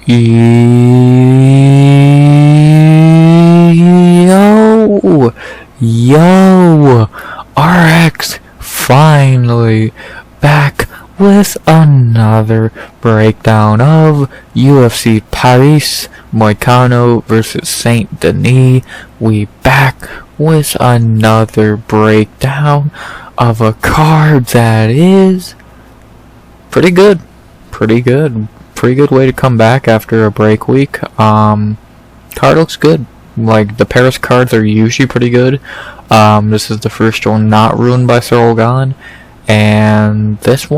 Yo, RX finally back with another breakdown of UFC Paris Moicano versus Saint-Denis. We back with another breakdown of a card that is pretty good way to come back after a break week. Card looks good. Like, the Paris cards are usually pretty good. This is the first one not ruined by Zheleznyakova. And this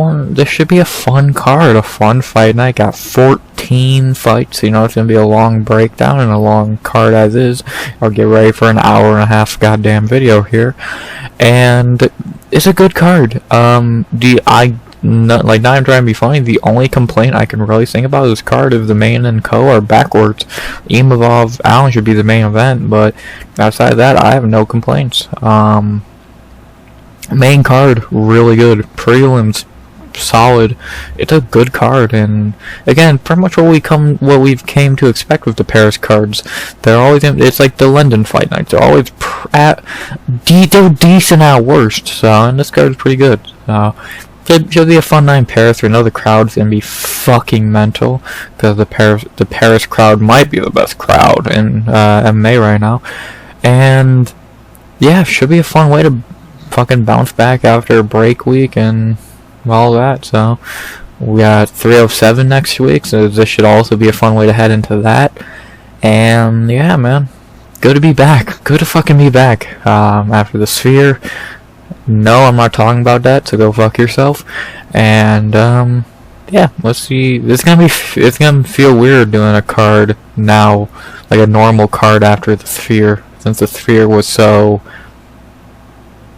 should be a fun card, a fun fight night. Got 14 fights, you know, it's gonna be a long breakdown and a long card as is. I'll get ready for an hour and a half goddamn video here. And it's a good card. Not even trying to be funny, the only complaint I can really think about this card is the main and co are backwards. Imavov, Ailín should be the main event, but outside of that, I have no complaints. Main card, really good. Prelims, solid. It's a good card, and again, pretty much what we've came to expect with the Paris cards. They're always it's like the London fight nights. They're always they're decent at worst. So, and this card is pretty good. So, it should be a fun night in Paris. We know the crowd's gonna be fucking mental because the Paris crowd might be the best crowd in MMA right now, and yeah, should be a fun way to fucking bounce back after a break week and all that. So we got 307 next week, so this should also be a fun way to head into that. And yeah, man, good to be back. Good to fucking be back after the Sphere. No, I'm not talking about that, so go fuck yourself. And yeah, let's see. It's gonna feel weird doing a card now, like a normal card after the Sphere, since the Sphere was so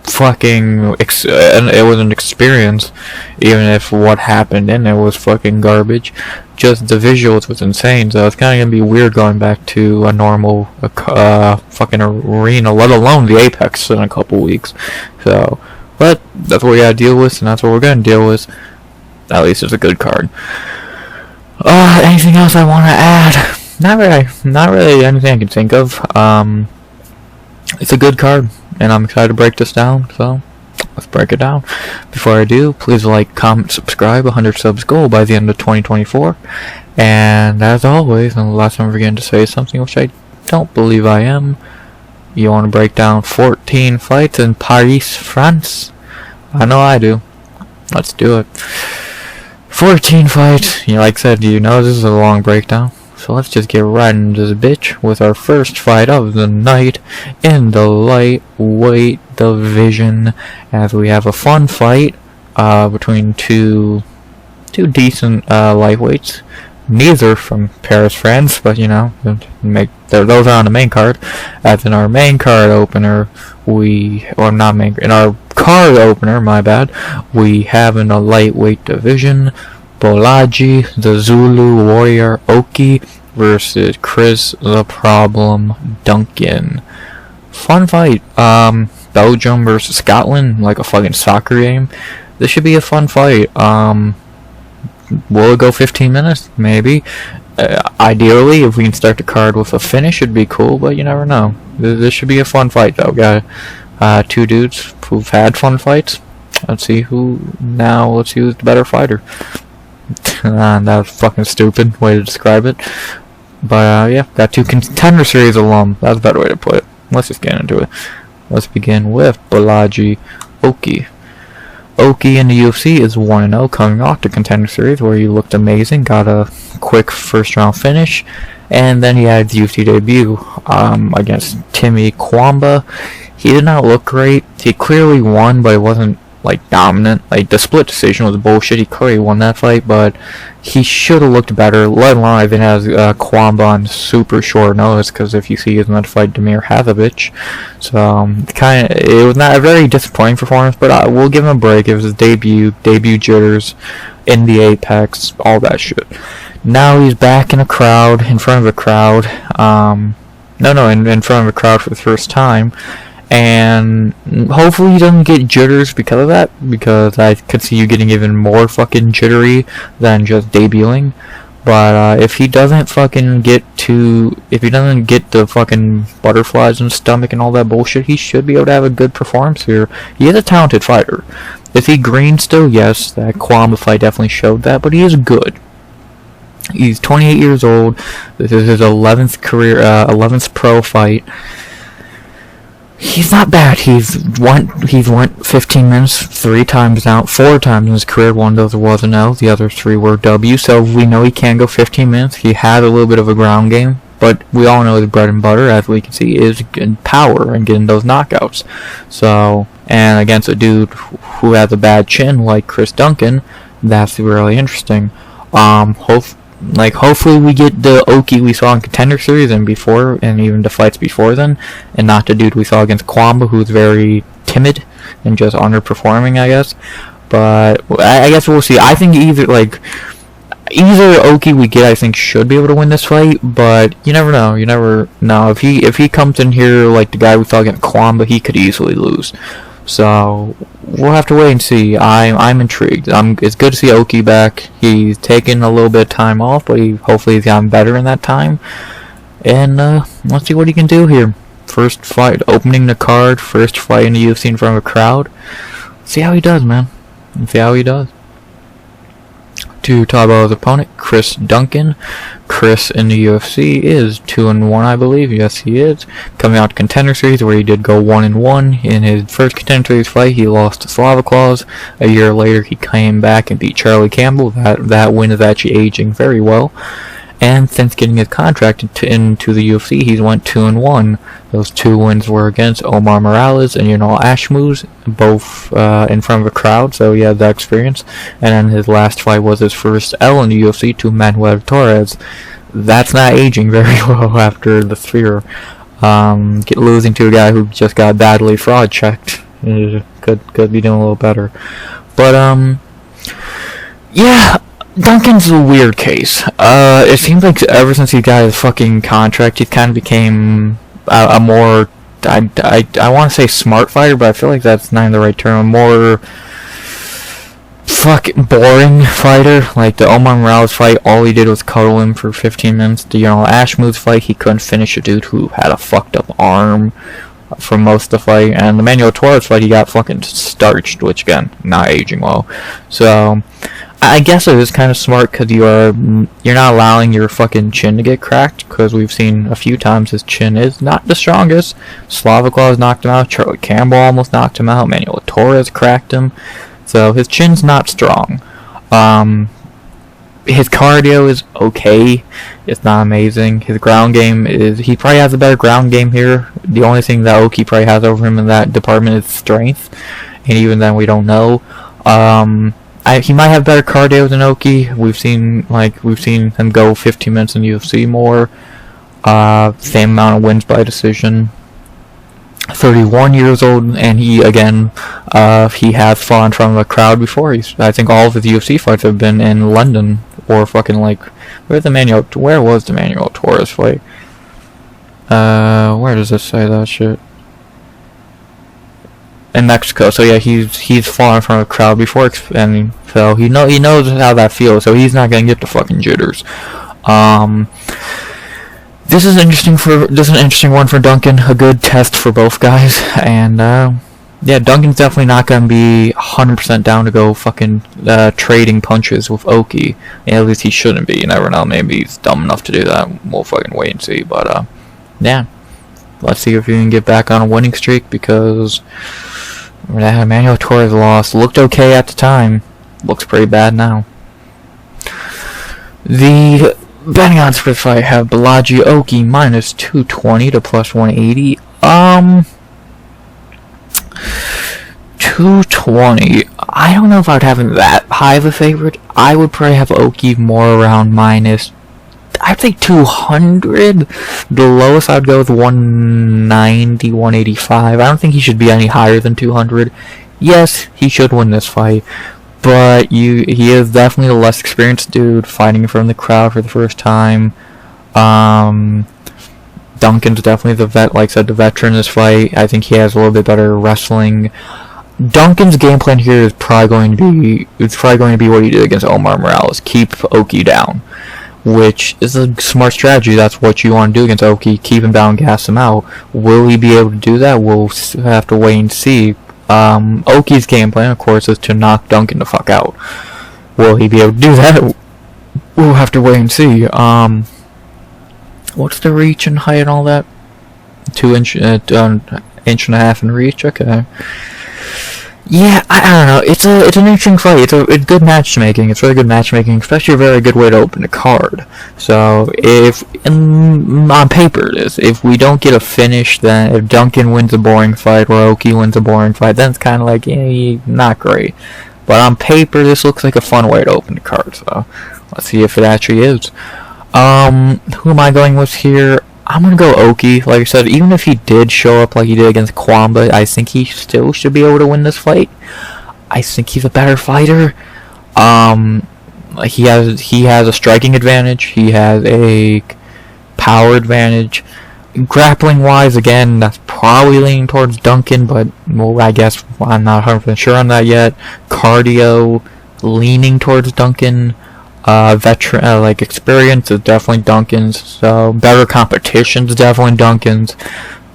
fucking it was an experience, even if what happened in it was fucking garbage. Just the visuals was insane, so it's kind of gonna be weird going back to a normal fucking arena, let alone the Apex, in a couple weeks. So, but that's what we gotta deal with, and that's what we're gonna deal with. At least it's a good card. Anything else I want to add? Not really anything I can think of. It's a good card, and I'm excited to break this down, so let's break it down. Before I do, please like, comment, subscribe. 100 subs goal by the end of 2024. And as always, and the last time I'm forgetting to say something, which I don't believe I am, you want to break down 14 fights in Paris, France? I know I do. Let's do it. 14 fights. You know, like I said, you know this is a long breakdown. So let's just get right into this bitch with our first fight of the night in the lightweight division, as we have a fun fight between two decent lightweights. Neither from Paris, France, but you know, those are on the main card. As in our main card opener, in our card opener, my bad, we have in the lightweight division Bolaji, the Zulu Warrior Oki versus Chris the Problem Duncan. Fun fight. Belgium versus Scotland, like a fucking soccer game. This should be a fun fight. Will it go 15 minutes? Maybe. Ideally, if we can start the card with a finish, it'd be cool, but you never know. This should be a fun fight, though. Got two dudes who've had fun fights. Let's see who's the better fighter. That was fucking stupid way to describe it. But yeah, got two Contender Series alum. That's a better way to put it. Let's just get into it. Let's begin with Bolaji Oki. Oki in the UFC is 1-0 coming off the Contender Series, where he looked amazing, got a quick first round finish, and then he had his UFC debut against Timmy Kwamba. He did not look great. He clearly won, but it wasn't like dominant. Like, the split decision was bullshit. He clearly won that fight, but he should have looked better. Let alone I even has Kwamba on super short notice, because if you see his next fight, Damir Hazovich. So it was not a very disappointing performance, but I will give him a break. It was his debut jitters in the Apex, all that shit. Now he's back in a crowd, in front of a crowd. In front of a crowd for the first time. And hopefully he doesn't get jitters because of that, because I could see you getting even more fucking jittery than just debuting. But if he doesn't fucking get the fucking butterflies in his stomach and all that bullshit, he should be able to have a good performance here. He is a talented fighter. Is he green still? Yes, that Cutelaba fight definitely showed that, but he is good. He's 28 years old. This is his 11th pro fight. He's not bad. He's went 15 minutes 3 times now, 4 times in his career. One of those was an L, the other 3 were W. So we know he can go 15 minutes. He had a little bit of a ground game, but we all know his bread and butter, as we can see, is in power and getting those knockouts. So, and against a dude who has a bad chin like Chris Duncan, that's really interesting. Hopefully we get the Oki we saw in Contender Series and before, and even the fights before then, and not the dude we saw against Cutelaba, who's very timid and just underperforming, I guess. But I guess we'll see. I think either Oki we get, I think, should be able to win this fight, but you never know. You never know. If he comes in here like the guy we saw against Cutelaba, he could easily lose. So we'll have to wait and see. I'm intrigued. It's good to see Oki back. He's taken a little bit of time off, but hopefully he's gotten better in that time. And let's see what he can do here. First fight, opening the card. First fight in the UFC in front of a crowd. See how he does, man. See how he does. To talk about his opponent, Chris Duncan. Chris in the UFC is 2-1, I believe. Yes, he is. Coming out to Contender Series, where he did go 1-1. In his first Contender Series fight, he lost to Slavaclaus. A year later, he came back and beat Charlie Campbell. That win is actually aging very well. And since getting his contract into the UFC, he's went 2-1. Those 2 wins were against Oumar Morales and Ashmuz, both in front of a crowd, so he had that experience. And then his last fight was his first L in the UFC to Manuel Torres. That's not aging very well after the sphere. Losing to a guy who just got badly fraud checked could be doing a little better. But yeah. Duncan's a weird case. It seems like ever since he got his fucking contract, he's kind of became a more, I want to say smart fighter, but I feel like that's not the right term. A more fucking boring fighter. Like the Oumar Morales fight, all he did was cuddle him for 15 minutes. The Ashmuz fight, he couldn't finish a dude who had a fucked up arm for most of the fight. And the Manuel Torres fight, he got fucking starched, which again, not aging well. So I guess it is kind of smart because you're not allowing your fucking chin to get cracked, because we've seen a few times his chin is not the strongest. Slavaclaus knocked him out, Charlie Campbell almost knocked him out, Manuel Torres cracked him, so his chin's not strong. His cardio is okay, it's not amazing. His ground game he probably has a better ground game here. The only thing that Oki probably has over him in that department is strength, and even then we don't know. He might have better cardio than Oki. We've seen him go 15 minutes in UFC more. Same amount of wins by decision. 31 years old, and he has fought in front of a crowd before. I think all of his UFC fights have been in London or fucking where was the Manuel Torres fight? Where does this say that shit? In Mexico. So yeah, he's fought in front of a crowd before, and so he knows how that feels. So he's not gonna get the fucking jitters. This is an interesting one for Duncan. A good test for both guys, and yeah, Duncan's definitely not gonna be 100% down to go fucking trading punches with Oki. At least he shouldn't be. You never know. Maybe he's dumb enough to do that. We'll fucking wait and see. But yeah, let's see if he can get back on a winning streak, because Manuel Torres lost. Looked okay at the time. Looks pretty bad now. The betting odds for the fight have Bolaji Oki minus 220 to plus 180. 220. I don't know if I'd have him that high of a favorite. I would probably have Oki more around minus, I'd say 200. The lowest I'd go with 190, 185. I don't think he should be any higher than 200. Yes, he should win this fight, but he is definitely a less experienced dude fighting in front of the crowd for the first time. Duncan's definitely the veteran in this fight. I think he has a little bit better wrestling. Duncan's game plan here is probably going to be what he did against Oumar Morales. Keep Oki down. which is a smart strategy. That's what you want to do against Oki. Keep him down, gas him out. Will he be able to do that? We'll have to wait and see. Oki's game plan, of course, is to knock Duncan the fuck out. Will he be able to do that? We'll have to wait and see. What's the reach and height and all that? 2 inch, inch and a half in reach. Okay. Yeah, I don't know. It's an interesting fight. It's good matchmaking. It's really good matchmaking, especially a very good way to open the card. So if on paper it is, if we don't get a finish, then if Duncan wins a boring fight or Oki wins a boring fight, then it's kind of like not great. But on paper, this looks like a fun way to open the card. So let's see if it actually is. Who am I going with here? I'm gonna go Oki. Like I said, even if he did show up like he did against Kwamba, I think he still should be able to win this fight. I think he's a better fighter. He has a striking advantage. He has a power advantage. Grappling wise, again, that's probably leaning towards Duncan, but well, I guess I'm not 100% sure on that yet. Cardio leaning towards Duncan. Veteran, like experience is definitely Duncan's, so better competition's definitely Duncan's,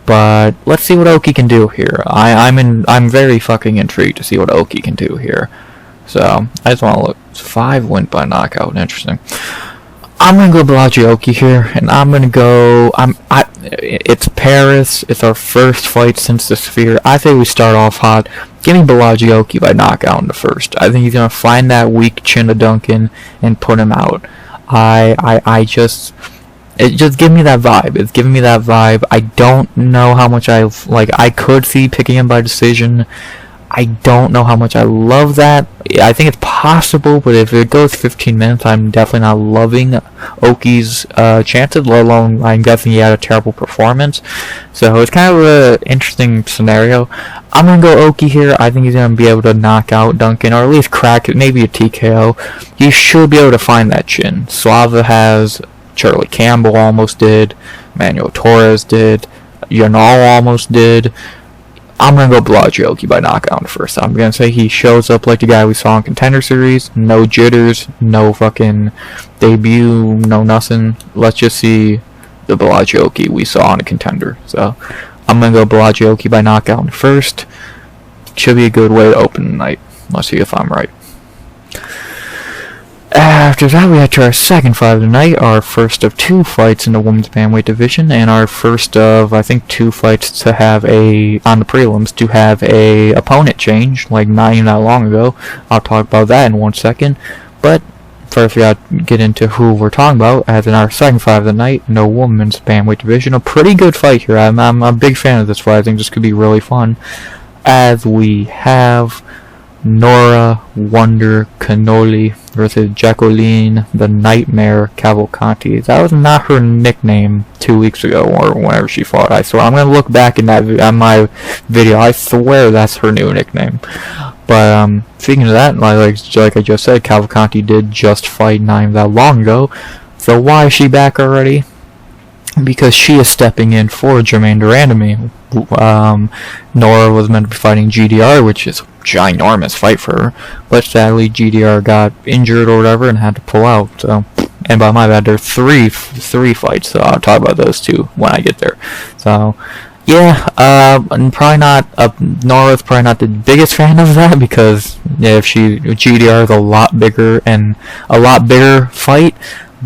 but let's see what Oki can do here. I'm very fucking intrigued to see what Oki can do here. So I just want to look. 5 went by knockout. Interesting. I'm gonna go Bolaji Oki here, and I'm gonna go. It's Paris. It's our first fight since the Sphere. I think we start off hot. Give me Bolaji Oki by knockout in the first. I think he's gonna find that weak chin of Duncan and put him out. It just give me that vibe. It's giving me that vibe. I don't know how much I could see picking him by decision. I don't know how much I love that. I think it's possible, but if it goes 15 minutes, I'm definitely not loving Oki's chances, let alone I'm guessing he had a terrible performance. So it's kind of an interesting scenario. I'm going to go Oki here. I think he's going to be able to knock out Duncan, or at least crack it, maybe a TKO. He should be able to find that chin. Slava has, Charlie Campbell almost did, Manuel Torres did, Yanal almost did. I'm going to go Bolaji Oki by knockout first. I'm going to say he shows up like the guy we saw in Contender Series. No jitters, no fucking debut, no nothing. Let's just see the Bolaji Oki we saw in a Contender. So I'm going to go Bolaji Oki by knockout first. Should be a good way to open the night. Let's see if I'm right. After that, we head to our second fight of the night, our first of 2 fights in the women's bantamweight division, and our first of, I think, 2 fights to have on the prelims, to have a opponent change, like not even that long ago. I'll talk about that in 1 second, but first we got to get into who we're talking about, as in our second fight of the night, in the women's bantamweight division. A pretty good fight here. I'm a big fan of this fight. I think this could be really fun, as we have Nora Wonder Cornolle versus Jacqueline the Nightmare Cavalcanti. That was not her nickname 2 weeks ago or whenever she fought. I swear. I'm gonna look back in my video. I swear that's her new nickname. But speaking of that, like I just said, Cavalcanti did just fight not even that long ago. So why is she back already? Because she is stepping in for Jermaine Durandamy. Nora was meant to be fighting GDR, which is a ginormous fight for her, but sadly GDR got injured or whatever and had to pull out. So, and by my bad, there are three fights, so I'll talk about those 2 when I get there. So yeah, and probably not. Nora's probably not the biggest fan of that, because if GDR is a lot bigger and a lot bigger fight.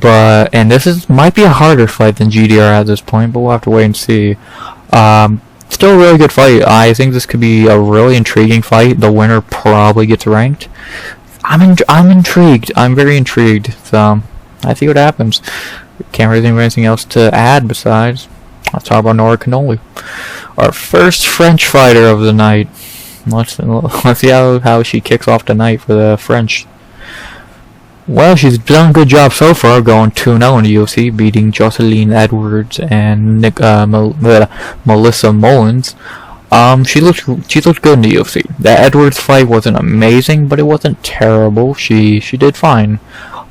And this might be a harder fight than GDR at this point, but we'll have to wait and see. Still a really good fight. I think this could be a really intriguing fight. The winner probably gets ranked. I'm intrigued. I'm very intrigued. So I see what happens. Can't really think of anything else to add besides. Let's talk about Nora Cornolle, our first French fighter of the night. Let's see how she kicks off tonight for the French. Well, she's done a good job so far, going 2-0 in the UFC, beating Jocelyn Edwards and Melissa Mullins. She looked good in the UFC. The Edwards fight wasn't amazing, but it wasn't terrible. She did fine.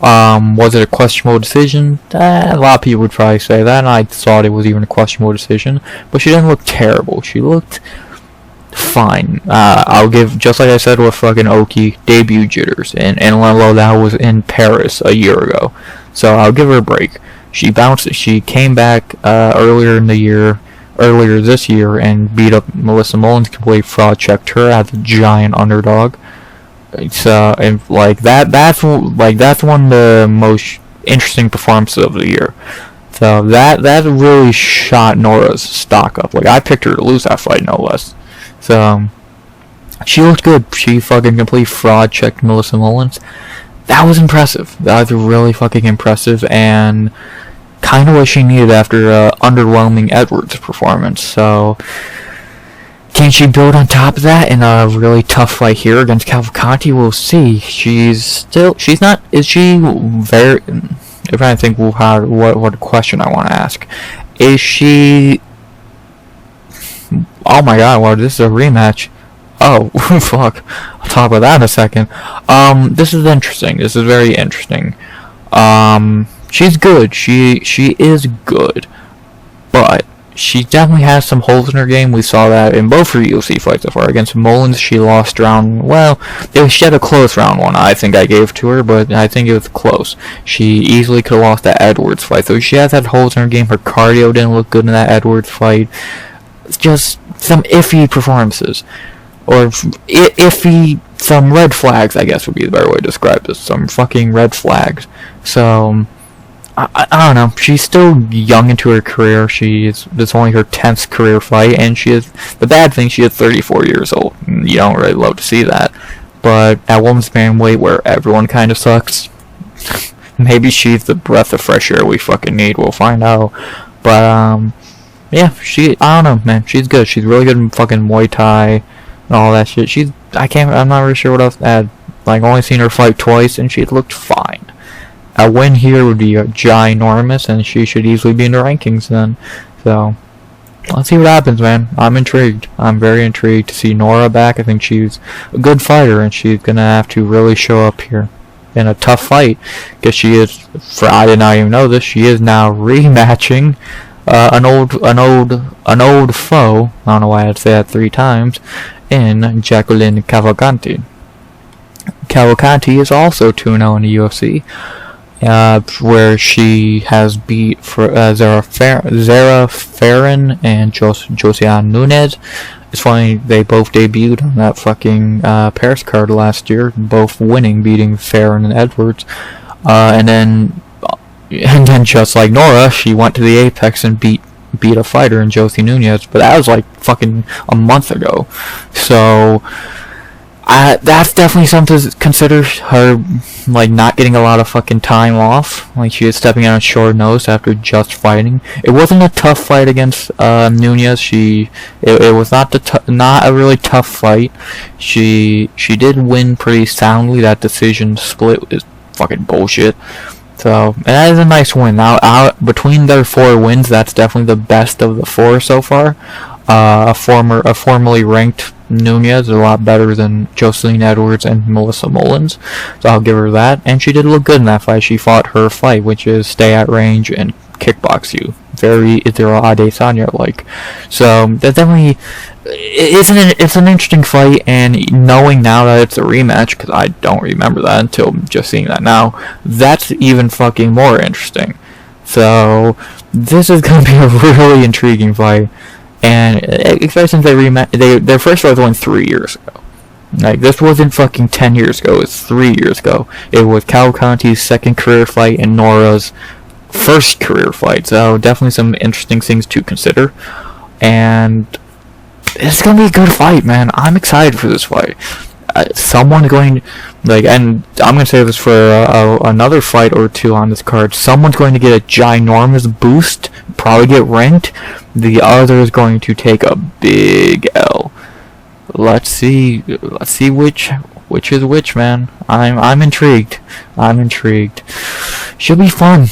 Was it a questionable decision? A lot of people would probably say that, and I thought it was even a questionable decision. But she didn't look terrible. She looked fine. I'll give, just like I said with fucking Oki, debut jitters, and that was in Paris a year ago. so I'll give her a break. She came back earlier this year, and beat up Melissa Mullins, completely fraud checked her as a giant underdog. So, and that's one of the most interesting performances of the year. So that really shot Nora's stock up. Like, I picked her to lose that fight, no less. So she looked good. She fucking complete fraud checked Melissa Mullins. That was impressive. That was really fucking impressive, and kind of what she needed after underwhelming Edwards performance. So can she build on top of that in a really tough fight here against Cavalcanti? We'll see. She's not. Is she very? I'm trying to think what question I want to ask. Is she? Oh my god! Well, this is a rematch. Oh fuck! I'll talk about that in a second. This is interesting. This is very interesting. She's good. She is good, but she definitely has some holes in her game. We saw that in both her UFC fights so far. Against Mullins, she lost round. Well, she had a close round one. I think I gave to her, but I think it was close. She easily could have lost that Edwards fight. So she has had holes in her game. Her cardio didn't look good in that Edwards fight. It's just some iffy performances, or iffy. Some red flags, I guess, would be the better way to describe this. Some fucking red flags. So I don't know. She's still young into her career. This only her 10th career fight, and the bad thing, she is 34 years old. You don't really love to see that. But at women's bantamweight, where everyone kind of sucks, maybe she's the breath of fresh air we fucking need. We'll find out. But yeah, I don't know, man. She's good. She's really good in fucking Muay Thai and all that shit. I'm not really sure what else to add. Like, only seen her fight twice, and she looked fine. A win here would be ginormous, and she should easily be in the rankings then. So, let's see what happens, man. I'm intrigued. I'm very intrigued to see Nora back. I think she's a good fighter, and she's gonna have to really show up here in a tough fight, because I did not even know this, she is now rematching an old foe. I don't know why I'd say that 3 times. In Jacqueline Cavalcanti. Cavalcanti is also 2-0 in the UFC, where she has beat Zara Farron and Josiane Nunes. It's funny, they both debuted on that fucking Paris card last year, both winning, beating Farron and Edwards. And then just like Nora, she went to the Apex and beat a fighter in Josie Nunez, but that was like fucking a month ago. So that's definitely something to consider. Her like not getting a lot of fucking time off. Like, she is stepping on short notice after just fighting. It wasn't a tough fight against Nunez. It was not a really tough fight. She did win pretty soundly. That decision split is fucking bullshit. So, and that is a nice win. Now, between their 4 wins, that's definitely the best of the 4 so far. A formerly ranked Nunez is a lot better than Jocelyn Edwards and Melissa Mullins, so I'll give her that. And she did look good in that fight. She fought her fight, which is stay at range and kickbox you. Very Idira Adesanya like. So that definitely it's an interesting fight, and knowing now that it's a rematch, because I don't remember that until just seeing that now, that's even fucking more interesting. So this is gonna be a really intriguing fight, and especially since their first fight was only 3 years ago. Like, this wasn't fucking 10 years ago, it's 3 years ago. It was Cavalcanti's second career fight and Nora's first career fight, so definitely some interesting things to consider. And it's gonna be a good fight, man. I'm excited for this fight. Someone's going, and I'm gonna say this for another fight or 2 on this card. Someone's going to get a ginormous boost, probably get ranked. The other is going to take a big L. Let's see which is which, man. I'm intrigued. Should be fun.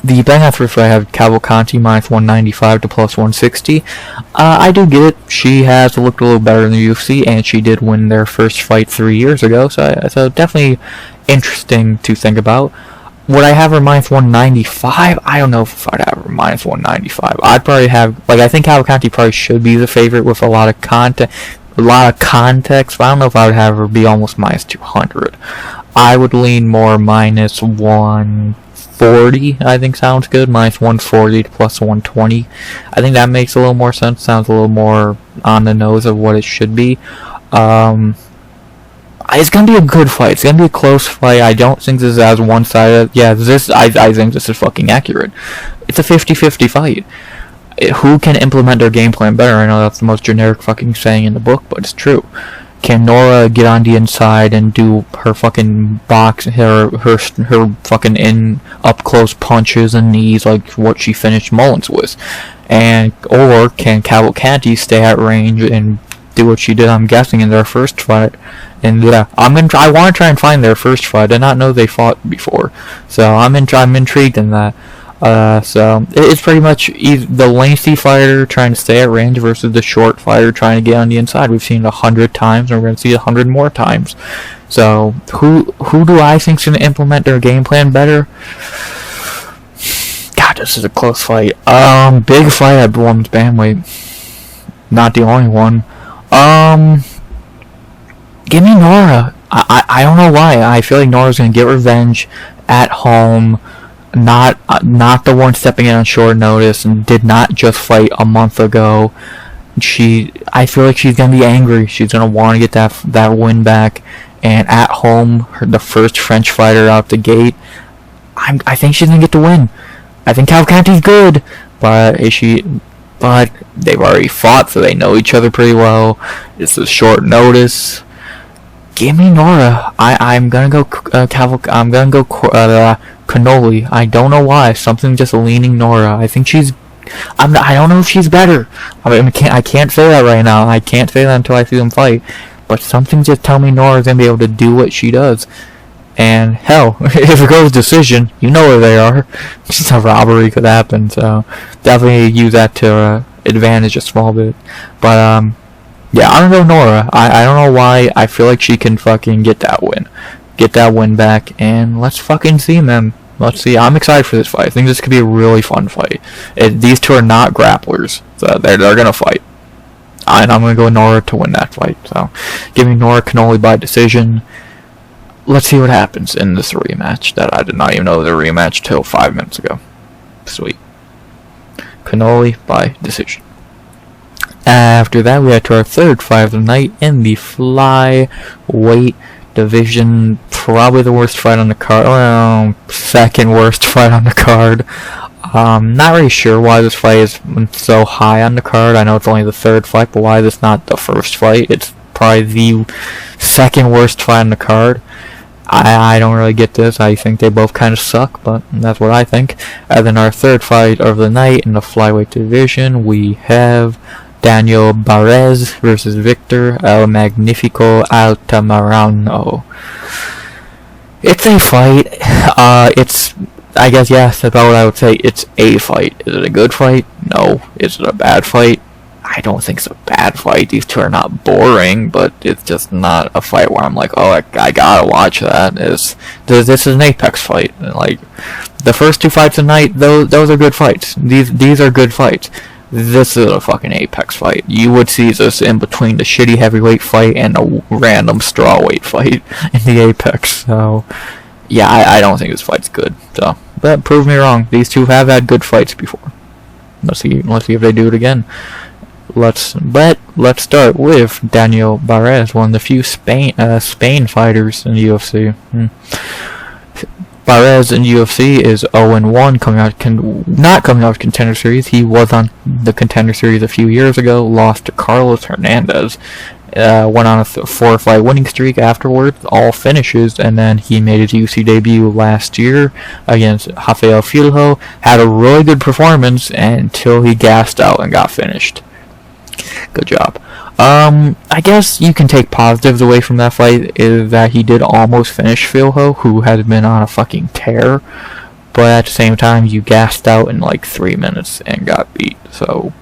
The betting after I have Cavalcanti minus 195 to plus 160. I do get it. She has looked a little better in the UFC, and she did win their first fight 3 years ago. So definitely interesting to think about. Would I have her minus 195? I don't know if I'd have her minus 195. I'd probably have, I think Cavalcanti probably should be the favorite with a lot of context, but I don't know if I would have her be almost minus 200. I would lean more minus 140, I think sounds good. Minus 140 to plus 120. I think that makes a little more sense. Sounds a little more on the nose of what it should be. It's gonna be a good fight. It's gonna be a close fight. I don't think this is as one-sided. Yeah, I think this is fucking accurate. It's a 50-50 fight. Who can implement their game plan better? I know that's the most generic fucking saying in the book, but it's true. Can Nora get on the inside and do her fucking box, her fucking in up close punches and knees like what she finished Mullins with, or can Cavalcanti stay at range and do what she did? I'm guessing in their first fight. And yeah, I want to try and find their first fight. I did not know they fought before, so I'm intrigued in that. So it's pretty much the lengthy fighter trying to stay at range versus the short fighter trying to get on the inside. We've seen it 100 times, and we're going to see it 100 more times. So who do I think's going to implement their game plan better? God, this is a close fight. Big fight at women's bantamweight. Not the only one. Give me Nora. I don't know why. I feel like Nora's going to get revenge at home. Not the one stepping in on short notice and did not just fight a month ago. I feel like she's gonna be angry. She's gonna want to get that win back. And at home, the first French fighter out the gate, I think she's gonna get the win. I think Cavalcanti's good, but they've already fought, so they know each other pretty well. It's a short notice. Give me Nora. I'm gonna go Cornolle. I don't know why. Something just leaning Nora. I think I don't know if she's better. I can't say that right now. I can't say that until I see them fight. But something just tell me Nora's gonna be able to do what she does. And hell, if it goes decision, you know where they are. Just a robbery could happen. So definitely use that to advantage a small bit. But yeah, I'm gonna go Nora. I don't know why. I feel like she can fucking get that win. Get that win back, and let's fucking see them. Let's see. I'm excited for this fight. I think this could be a really fun fight. These two are not grapplers, so they're gonna fight. And I'm gonna go Nora to win that fight. So, give me Nora Cornolle by decision. Let's see what happens in this rematch that I did not even know was a rematch till 5 minutes ago. Sweet. Cornolle by decision. After that, we head to our third fight of the night in the flyweight division. Probably the worst fight on the card. Well, second worst fight on the card. Not really sure why this fight is so high on the card. I know it's only the third fight, but why is this not the first fight? It's probably the second worst fight on the card. I don't really get this. I think they both kind of suck, but that's what I think. And then our third fight of the night in the flyweight division, we have Daniel Barez versus Victor El Magnifico Altamirano. It's a fight. I guess, yes, that's about what I would say. It's a fight. Is it a good fight? No. Is it a bad fight? I don't think it's a bad fight. These two are not boring, but it's just not a fight where I'm like, oh, I gotta watch that. This is an Apex fight. Like, the first two fights tonight, those are good fights. These are good fights. This is a fucking Apex fight. You would see this in between the shitty heavyweight fight and a random strawweight fight in the Apex. So, yeah, I don't think this fight's good. So, but prove me wrong. These two have had good fights before. Let's see if they do it again. Let's start with Daniel Barez, one of the few Spain fighters in the UFC. Barez in UFC is 0-1, not coming out of Contender Series. He was on the Contender Series a few years ago, lost to Carlos Hernandez, went on a 4-fight winning streak afterwards, all finishes, and then he made his UFC debut last year against Rafael Filho, had a really good performance until he gassed out and got finished. Good job. I guess you can take positives away from that fight is that he did almost finish Filho, who has been on a fucking tear, but at the same time you gassed out in like 3 minutes and got beat. So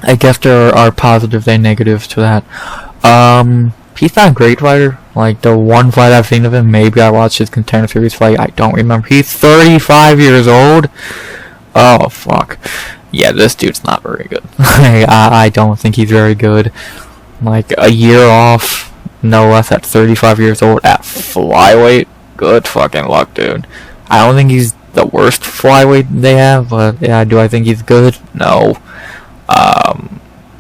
I guess there are positives and negatives to that. He's not a great fighter. Like, the one fight I've seen of him, maybe I watched his Contender Series fight, I don't remember. He's 35 years old. Oh, fuck. Yeah, this dude's not very good. I don't think he's very good. Like, a year off, no less at 35 years old at flyweight. Good fucking luck, dude. I don't think he's the worst flyweight they have, but yeah, do I think he's good? No.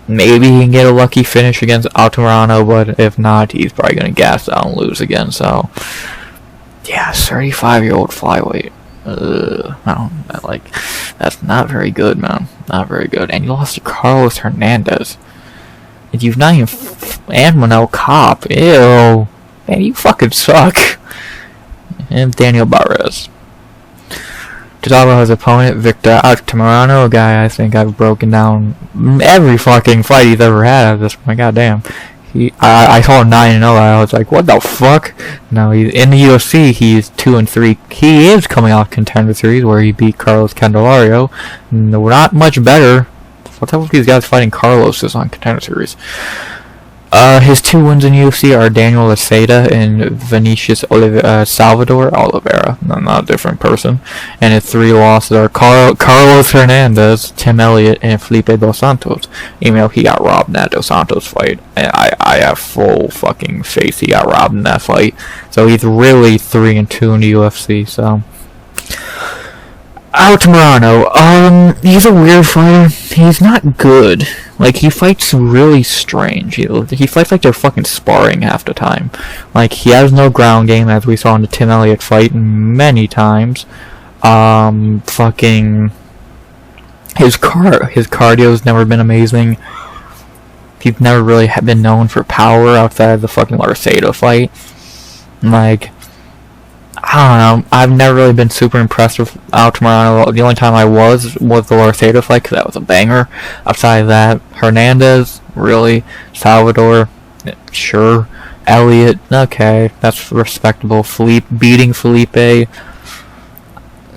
Maybe he can get a lucky finish against Altamirano, but if not, he's probably gonna gas out and lose again. So, yeah, 35-year-old flyweight. That's not very good, man. Not very good. And you lost to Carlos Hernandez. And you've not even and Manel Cop. Ew. Man, you fucking suck. And Daniel Barez. To talk about his opponent, Victor Altamirano, a guy I think I've broken down every fucking fight he's ever had at this point. Goddamn. I saw him 9-0. I was like, what the fuck? No, he's in the UFC. He's 2-3. He is coming off Contender Series where he beat Carlos Candelario. Not much better. What's up with these guys fighting Carloses on Contender Series? His 2 wins in UFC are Daniel Laceda and Vinicius Salvador Oliveira. No, not a different person. And his 3 losses are Carlos Hernandez, Tim Elliott, and Felipe Dos Santos. Even though he got robbed in that Dos Santos fight. And I have full fucking faith he got robbed in that fight. So he's really 3-2 in the UFC, so... Altamirano, he's a weird fighter. He's not good. Like, he fights really strange. He fights like they're fucking sparring half the time. Like, he has no ground game, as we saw in the Tim Elliott fight many times. Fucking... His cardio's never been amazing. He's never really been known for power outside of the fucking Larceda fight. Like... I don't know. I've never really been super impressed with Altamirano. The only time I was the Larceda fight, because that was a banger. Outside of that, Hernandez, really. Salvador, sure. Elliott, okay, that's respectable. Beating Felipe,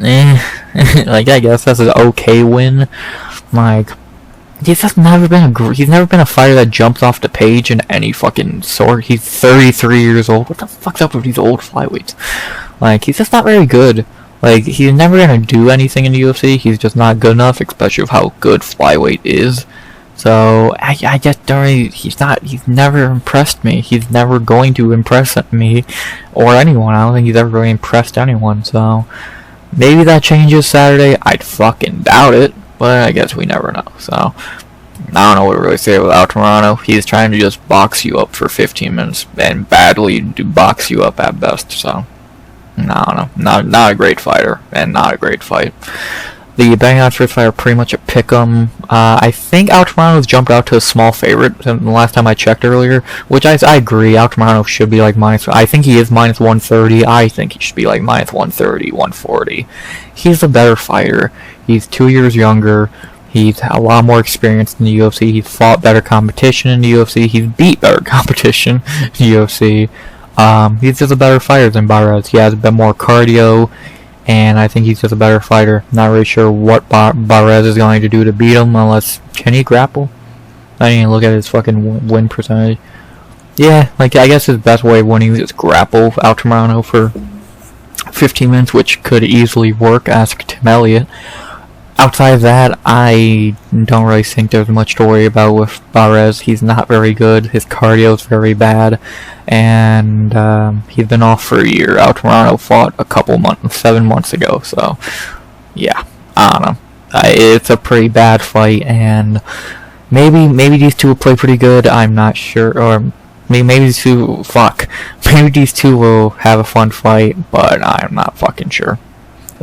like, I guess that's an okay win. Like, he's just never been a fighter that jumps off the page in any fucking sort. He's 33 years old. What the fuck's up with these old flyweights? Like, he's just not very good. Like, he's never gonna do anything in the UFC. He's just not good enough, especially with how good flyweight is. So, I just don't really, he's never impressed me. He's never going to impress me or anyone. I don't think he's ever really impressed anyone, so maybe that changes Saturday. I'd fucking doubt it, but I guess we never know. So, I don't know what to really say with Altamirano. He's trying to just box you up for 15 minutes and badly box you up at best, so... No, not a great fighter, and not a great fight. The betting odds for this fight are pretty much a pick'em. I think Altamirano's jumped out to a small favorite the last time I checked earlier, which I agree. Altamirano should be like minus. I think he is minus 130. I think he should be like minus 130, 140. He's a better fighter. He's 2 years younger. He's had a lot more experience in the UFC. He's fought better competition in the UFC. He's beat better competition in the UFC. He's just a better fighter than Barez. He has a bit more cardio, and I think he's just a better fighter. Not really sure what Barez is going to do to beat him, unless... Can he grapple? I didn't even look at his fucking win percentage. Yeah, like, I guess his best way of winning is grapple Altamirano for 15 minutes, which could easily work, ask Tim Elliott. Outside of that, I don't really think there's much to worry about with Barez. He's not very good. His cardio's very bad. And he's been off for a year. Altamirano fought a couple months, 7 months ago. So, yeah, I don't know. It's a pretty bad fight. And maybe these two will play pretty good. I'm not sure. Or maybe these two... Fuck. Maybe these two will have a fun fight. But I'm not fucking sure.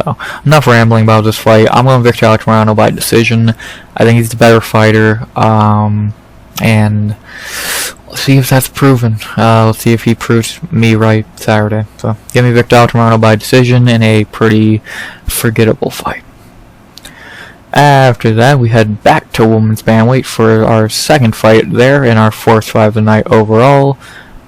So, enough rambling about this fight. I'm going Victor Altamirano by decision. I think he's the better fighter. And let's see if that's proven. Let's see if he proves me right Saturday. So, give me Victor Altamirano by decision in a pretty forgettable fight. After that, we head back to women's bantamweight for our second fight there in our fourth fight of the night overall.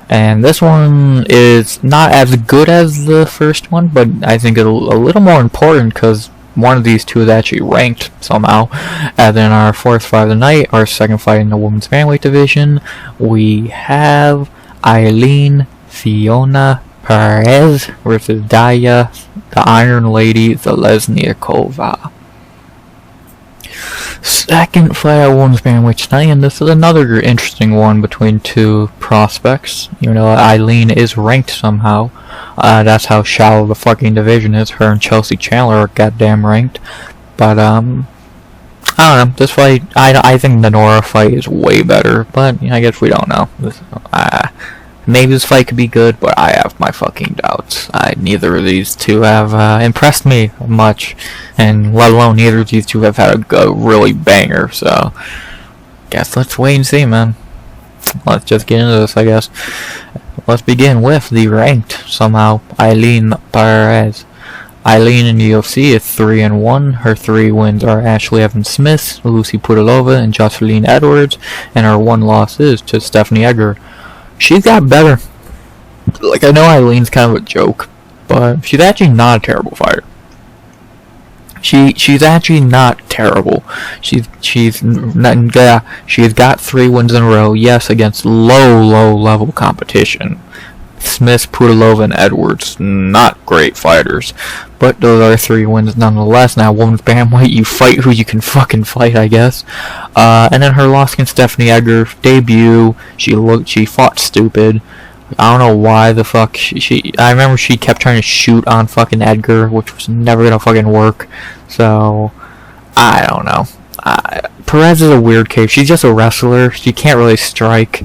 And this one is not as good as the first one, but I think a little more important because one of these two is actually ranked somehow. And then our fourth fight of the night, our second fight in the women's bantamweight division, we have Ailín Fiona Pérez versus Darya, the Iron Lady Zheleznyakova. Second fight at Women's Bantamweight tonight, and this is another interesting one between two prospects. You know, Ailín is ranked somehow. That's how shallow the fucking division is. Her and Chelsea Chandler are goddamn ranked. But, I don't know. This fight, I think the Nora fight is way better, but I guess we don't know. Maybe this fight could be good, but I have my fucking doubts. Neither of these two have impressed me much, and let alone neither of these two have had a really banger, so guess let's wait and see, man. Let's just get into this, I guess. Let's begin with the ranked, somehow, Ailín Barez. Ailín in the UFC is 3-1. Her 3 wins are Ashley Evans-Smith, Lucy Cutelaba, and Jacqueline Edwards, and her 1 loss is to Stephanie Egger. She's got better. Like, I know Aileen's kind of a joke, but she's actually not a terrible fighter. She's actually not terrible. She's got 3 wins in a row, yes, against low level competition. Smith, Cutelaba, and Edwards, not great fighters, but those are 3 wins nonetheless. Now, women's bantamweight, you fight who you can fucking fight, I guess. And then her loss against Stephanie Egger, debut, she fought stupid. I don't know why the fuck I remember she kept trying to shoot on fucking Edgar, which was never gonna fucking work. So, I don't know. Perez is a weird case. She's just a wrestler. She can't really strike.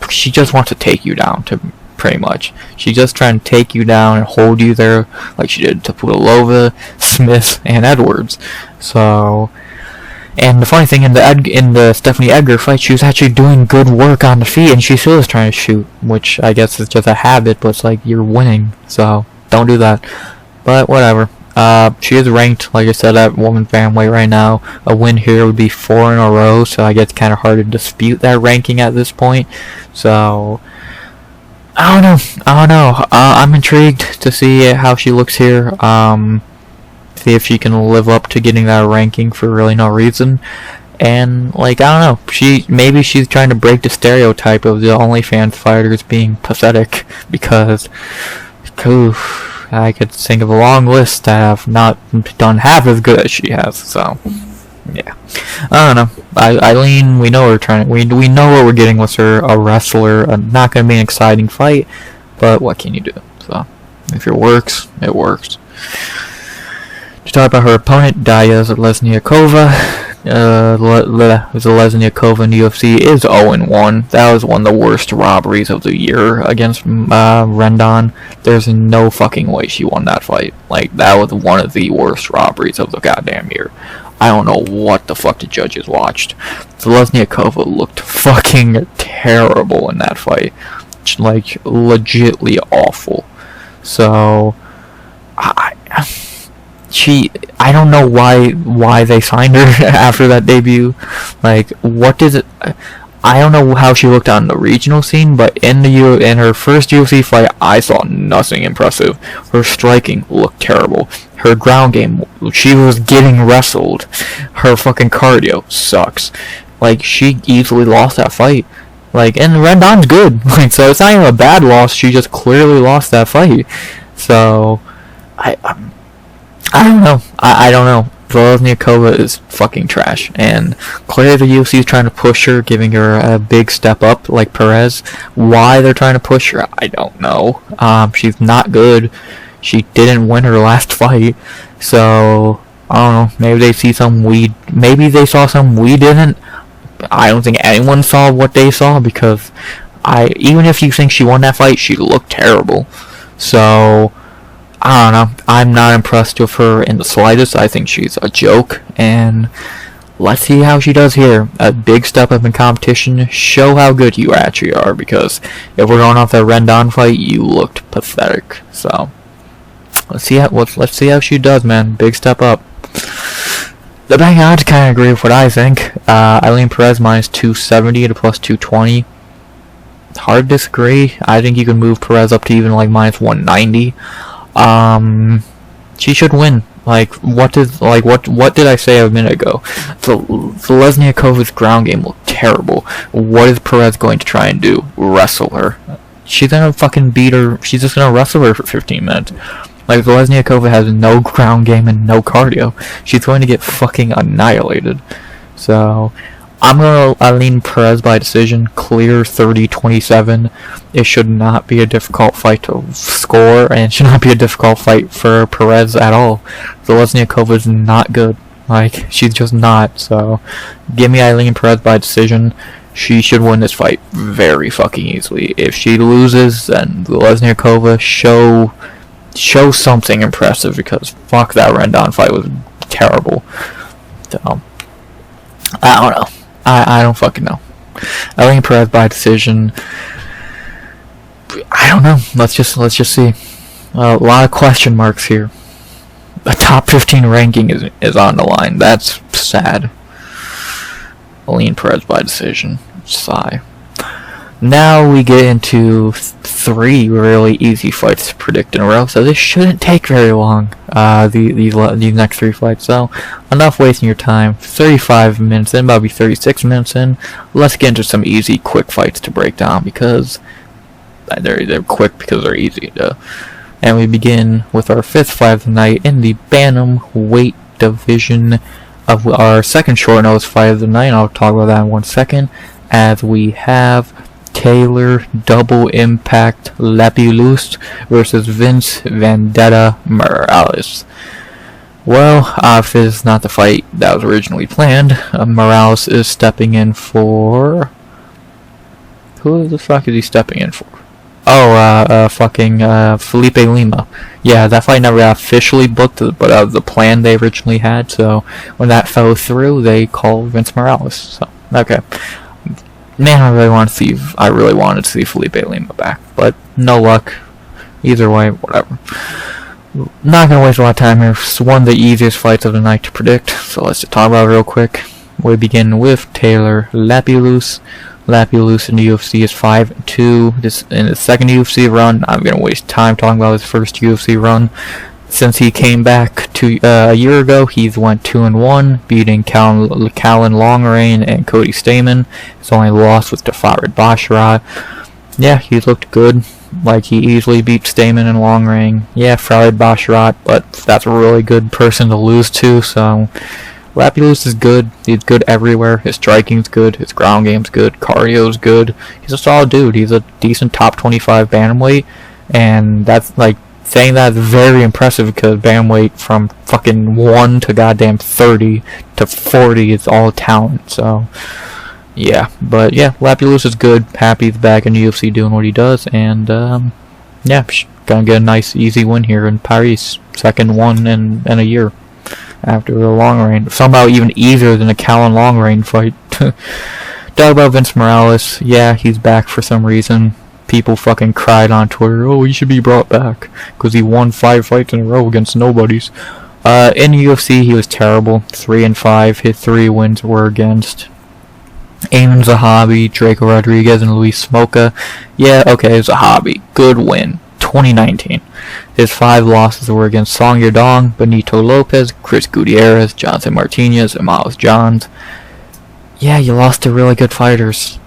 She just wants to take you down, pretty much. She's just trying to take you down and hold you there, like she did to Cutelaba, Smith, and Edwards. So, and the funny thing, in the Stephanie Egger fight, she was actually doing good work on the feet, and she still was trying to shoot, which I guess is just a habit, but it's like, you're winning, so don't do that. But whatever. She is ranked, like I said, at women's bantamweight right now. A win here would be 4 in a row, so I guess it's kind of hard to dispute that ranking at this point. So, I don't know. I'm intrigued to see how she looks here. See if she can live up to getting that ranking for really no reason. And, like, I don't know. Maybe she's trying to break the stereotype of the OnlyFans fighters being pathetic, because I could think of a long list that have not done half as good as she has. So, yeah, I don't know. Ailín, we know we know what we're getting with her, a wrestler. Not going to be an exciting fight, but what can you do? So, if it works, it works. To talk about her opponent, Darya Zheleznyakova. Zheleznyakova in the UFC is 0-1. That was one of the worst robberies of the year against Rendon. There's no fucking way she won that fight. Like, that was one of the worst robberies of the goddamn year. I don't know what the fuck the judges watched. Zheleznyakova looked fucking terrible in that fight. Like, legitly awful. So, I don't know why they signed her after that debut. Like, what does it? I don't know how she looked on the regional scene, but in her first UFC fight, I saw nothing impressive. Her striking looked terrible. Her ground game, she was getting wrestled. Her fucking cardio sucks. Like, she easily lost that fight. Like, and Rendon's good. Like, so it's not even a bad loss. She just clearly lost that fight. So, I don't know. I don't know. Zheleznyakova is fucking trash, and clearly the UFC is trying to push her, giving her a big step up like Perez. Why they're trying to push her, I don't know. She's not good. She didn't win her last fight, so I don't know. Maybe they see maybe they saw something we didn't. I don't think anyone saw what they saw, because even if you think she won that fight, she looked terrible. So, I don't know. I'm not impressed with her in the slightest. I think she's a joke, and let's see how she does here. A big step up in competition. Show how good you actually are, because if we're going off that Rendon fight, you looked pathetic. So, let's see how she does, man. Big step up. The betting odds kind of agree with what I think. Ailín Perez minus 270 to plus 220. Hard to disagree. I think you can move Perez up to even like minus 190. She should win. Like, what did I say a minute ago? Zheleznyakova ground game looked terrible. What is Perez going to try and do? Wrestle her. She's gonna fucking beat her. She's just gonna wrestle her for 15 minutes. Like, Zheleznyakova has no ground game and no cardio. She's going to get fucking annihilated. So, I'm going to Ailín Pérez by decision, clear 30-27. It should not be a difficult fight to score, and it should not be a difficult fight for Pérez at all. Zheleznyakova is not good. Like, she's just not. So, give me Ailín Pérez by decision. She should win this fight very fucking easily. If she loses, then Zheleznyakova show something impressive, because fuck, that Rendon fight was terrible. So, I don't know. I don't fucking know. Ailín Pérez by decision. I don't know. Let's just see. A lot of question marks here. A top 15 ranking is on the line. That's sad. Ailín Pérez by decision. Sigh. Now we get into 3 really easy fights to predict in a row, so this shouldn't take very long, these next 3 fights. So, enough wasting your time. 35 minutes in, about to be 36 minutes in. Let's get into some easy, quick fights to break down, because they're quick because they're easy. And we begin with our 5th fight of the night in the bantamweight division of our second short notice fight of the night. I'll talk about that in 1 second, as we have Taylor Double Impact Lapilus versus Vince Vendetta Morales. Well, this is not the fight that was originally planned. Morales is stepping in for... Who the fuck is he stepping in for? Oh, Felipe Lima. Yeah, that fight never got officially booked, but that was the plan they originally had, so when that fell through, they called Vince Morales. So, okay. Man, I really wanted to see Felipe Lima back, but no luck. Either way, whatever. Not gonna waste a lot of time here. It's one of the easiest fights of the night to predict, so let's just talk about it real quick. We begin with Taylor Lapilus. Lapilus in the UFC is 5-2. This in his second UFC run. I'm gonna waste time talking about his first UFC run. Since he came back a year ago, he's went 2-1, beating Callan Longreign and Cody Stamann. His only loss was to Farid Basharat. Yeah, he looked good. Like, he easily beat Stamann and Longreign. Yeah, Farid Basharat, but that's a really good person to lose to, so... Lapilus is good. He's good everywhere. His striking's good. His ground game's good. Cardio's good. He's a solid dude. He's a decent top 25 bantamweight, and that's, like, saying that is very impressive, because bantamweight from fucking 1 to goddamn 30 to 40 is all talent, so... Yeah, but yeah, Lapilus is good. Happy he's back in the UFC doing what he does, and, yeah, gonna get a nice, easy win here in Paris. Second one in a year. After the long reign. Somehow even easier than a Callan Longreign fight. Talk about Vince Morales. Yeah, he's back for some reason. People fucking cried on Twitter, oh, he should be brought back, because he won 5 fights in a row against nobodies. In the UFC, he was terrible. 3-5. His 3 wins were against Aimon Zahabi, Draco Rodriguez, and Luis Smoka. Yeah, okay, Zahabi. Good win. 2019. His 5 losses were against Song Yadong, Benito Lopez, Chris Gutierrez, Jonathan Martinez, and Miles Johns. Yeah, you lost to really good fighters.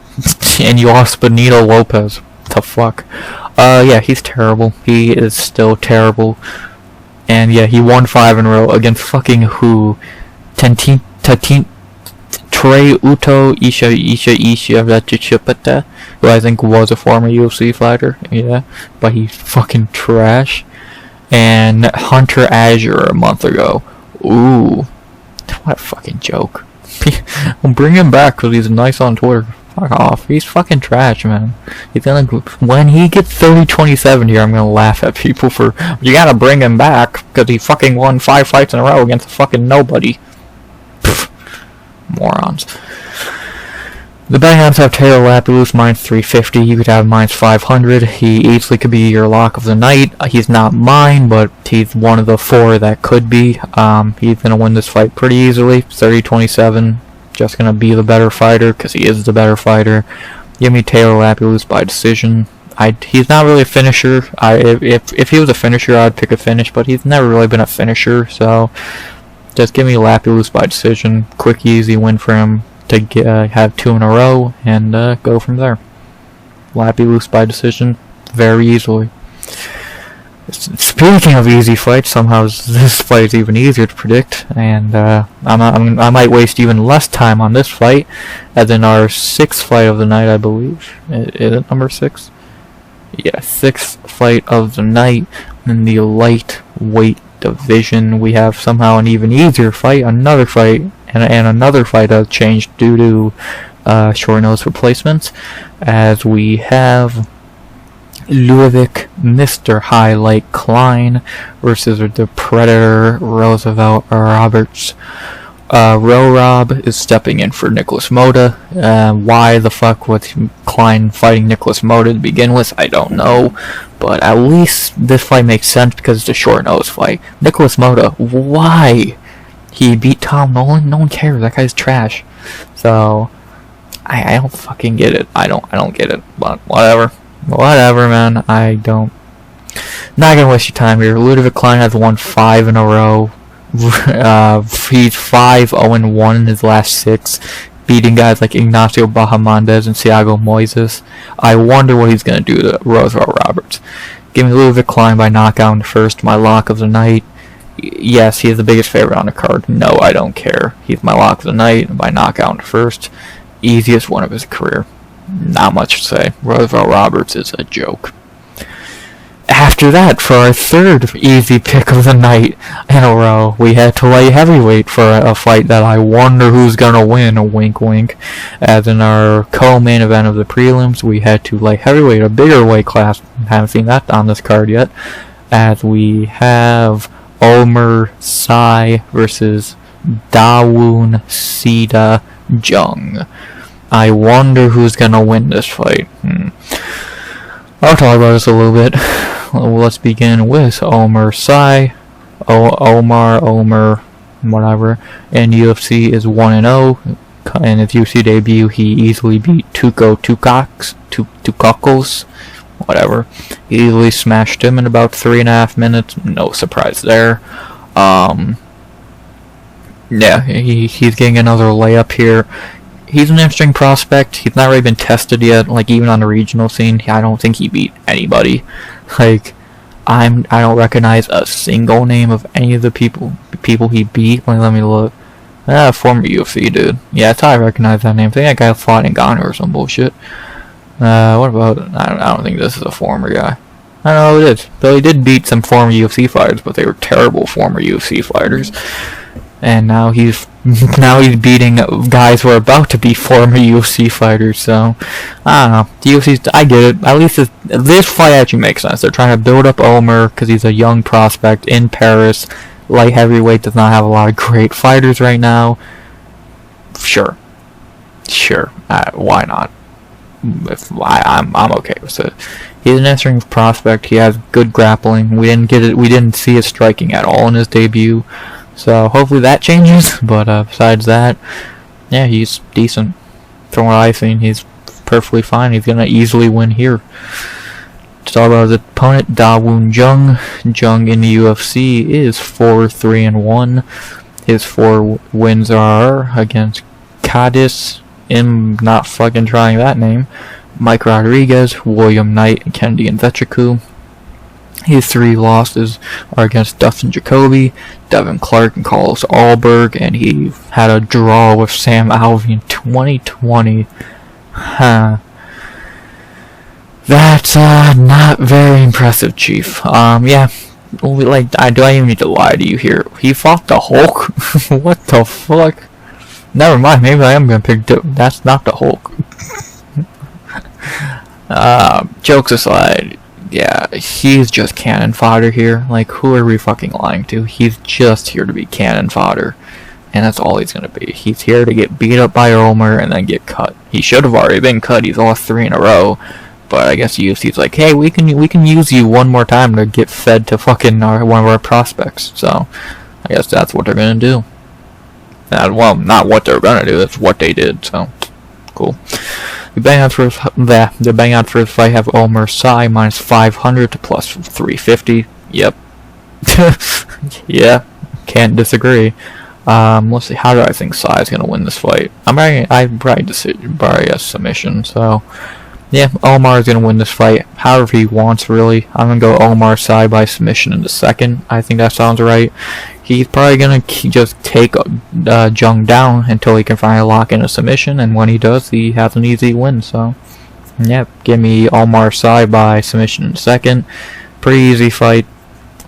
And you lost Benito Lopez. What the fuck? Yeah, he's terrible. He is still terrible. And yeah, he won 5 in a row against fucking who? Trey Uto Isha Chipata, who I think was a former UFC fighter, yeah, but he's fucking trash. And Hunter Azure a month ago. Ooh, what a fucking joke. I'll bring him back because he's nice on Twitter. Fuck off. He's fucking trash, man. He's gonna, when he gets 30-27 here, I'm gonna laugh at people for, you gotta bring him back because he fucking won 5 fights in a row against a fucking nobody. Pfft. Morons. The betting odds have Taylor Lapilus minus 350. You could have minus 500. He easily could be your lock of the night. He's not mine, but he's one of the 4 that could be. He's gonna win this fight pretty easily. 30-27. Just gonna be the better fighter because he is the better fighter. Give me Taylor Lapilus by decision. He's not really a finisher. If he was a finisher, I'd pick a finish, but he's never really been a finisher. So just give me Lapilus by decision. Quick, easy win for him to have 2 in a row and go from there. Lapilus by decision very easily. Speaking of easy fights, somehow this fight is even easier to predict, and I might waste even less time on this fight, as in our 6th fight of the night, I believe. Is it number 6? Yeah, 6th fight of the night in the lightweight division. We have somehow an even easier fight, another fight, and another fight that changed due to short nose replacements, as we have Ľudovít, Mr. Highlight Klein versus the Predator Roosevelt Roberts. Rob is stepping in for Nicholas Moda. Why the fuck was Klein fighting Nicholas Moda to begin with? I don't know. But at least this fight makes sense because it's a short nose fight. Nicholas Moda, why? He beat Tom Nolan? No one cares. That guy's trash. So I don't fucking get it. I don't get it. But whatever. Whatever, man. I don't. Not gonna waste your time here. Ľudovít Klein has won 5 in a row. He's 5-0-1 in his last 6, beating guys like Ignacio Bahamondes and Thiago Moises. I wonder what he's gonna do to Roosevelt Roberts. Give me Ľudovít Klein by knockout in the first. My lock of the night. Yes, he is the biggest favorite on the card. No, I don't care. He's my lock of the night by knockout in the first. Easiest one of his career. Not much to say. Roosevelt Roberts is a joke. After that, for our 3rd easy pick of the night in a row, we had to lay heavyweight for a fight that I wonder who's gonna win, a wink wink. As in our co-main event of the prelims, we had to lay heavyweight, a bigger weight class. Haven't seen that on this card yet. As we have Oumar versus Woon Jung. I wonder who's gonna win this fight. I'll talk about this a little bit. Let's begin with Oumar Oumar, whatever. In UFC is 1-0. In his UFC debut, he easily beat Tukakos, whatever. He easily smashed him in about 3.5 minutes. No surprise there. Yeah, he's getting another layup here. He's an interesting prospect. He's not really been tested yet. Like, even on the regional scene, I don't think he beat anybody. Like, I don't recognize a single name of any of the people he beat. Let me look. Former UFC dude. Yeah, that's how I recognize that name. I think that guy fought in Ghana or some bullshit. What about? I don't think this is a former guy. I don't know who it is. Though he did beat some former UFC fighters, but they were terrible former UFC fighters. And now he's beating guys who are about to be former UFC fighters. So I don't know. The UFC's, I get it. At least this fight actually makes sense. They're trying to build up Oumar because he's a young prospect in Paris. Light heavyweight does not have a lot of great fighters right now. Sure. Why not? I'm okay with it. He's an interesting prospect. He has good grappling. We didn't see his striking at all in his debut. So hopefully that changes, but besides that, yeah, he's decent. From what I've seen, he's perfectly fine. He's gonna easily win here. To talk about his opponent, Woon Jung. Jung in the UFC is 4-3-1. His 4 wins are against Cadiz, not fucking trying that name, Mike Rodriguez, William Knight, and Kennedy Nzechukwu. His 3 losses are against Dustin Jacoby, Devin Clark, and Carlos Alberg, and he had a draw with Sam Alvey in 2020. That's not very impressive, Chief. Yeah, like, do I even need to lie to you here? He fought the Hulk? What the fuck? Never mind, maybe I am gonna pick that's not the Hulk. Jokes aside, yeah, he's just cannon fodder here. Like, who are we fucking lying to? He's just here to be cannon fodder. And that's all he's gonna be. He's here to get beat up by Oumar and then get cut. He should have already been cut. He's lost 3 in a row. But I guess the UFC's like, hey, we can use you one more time to get fed to fucking one of our prospects. So, I guess that's what they're gonna do. Well, not what they're gonna do. That's what they did. So, cool. The bang out for his fight have Oumar minus 500 to plus 350. Yep. Yeah. Can't disagree. Let's see. How do I think Sai is gonna win this fight? I probably decision by a submission. So yeah, Oumar is going to win this fight however he wants, really. I'm going to go Oumar side by submission in the second. I think that sounds right. He's probably going to just take Jung down until he can finally lock in a submission, and when he does, he has an easy win. So, yeah, give me Oumar side by submission in the second. Pretty easy fight.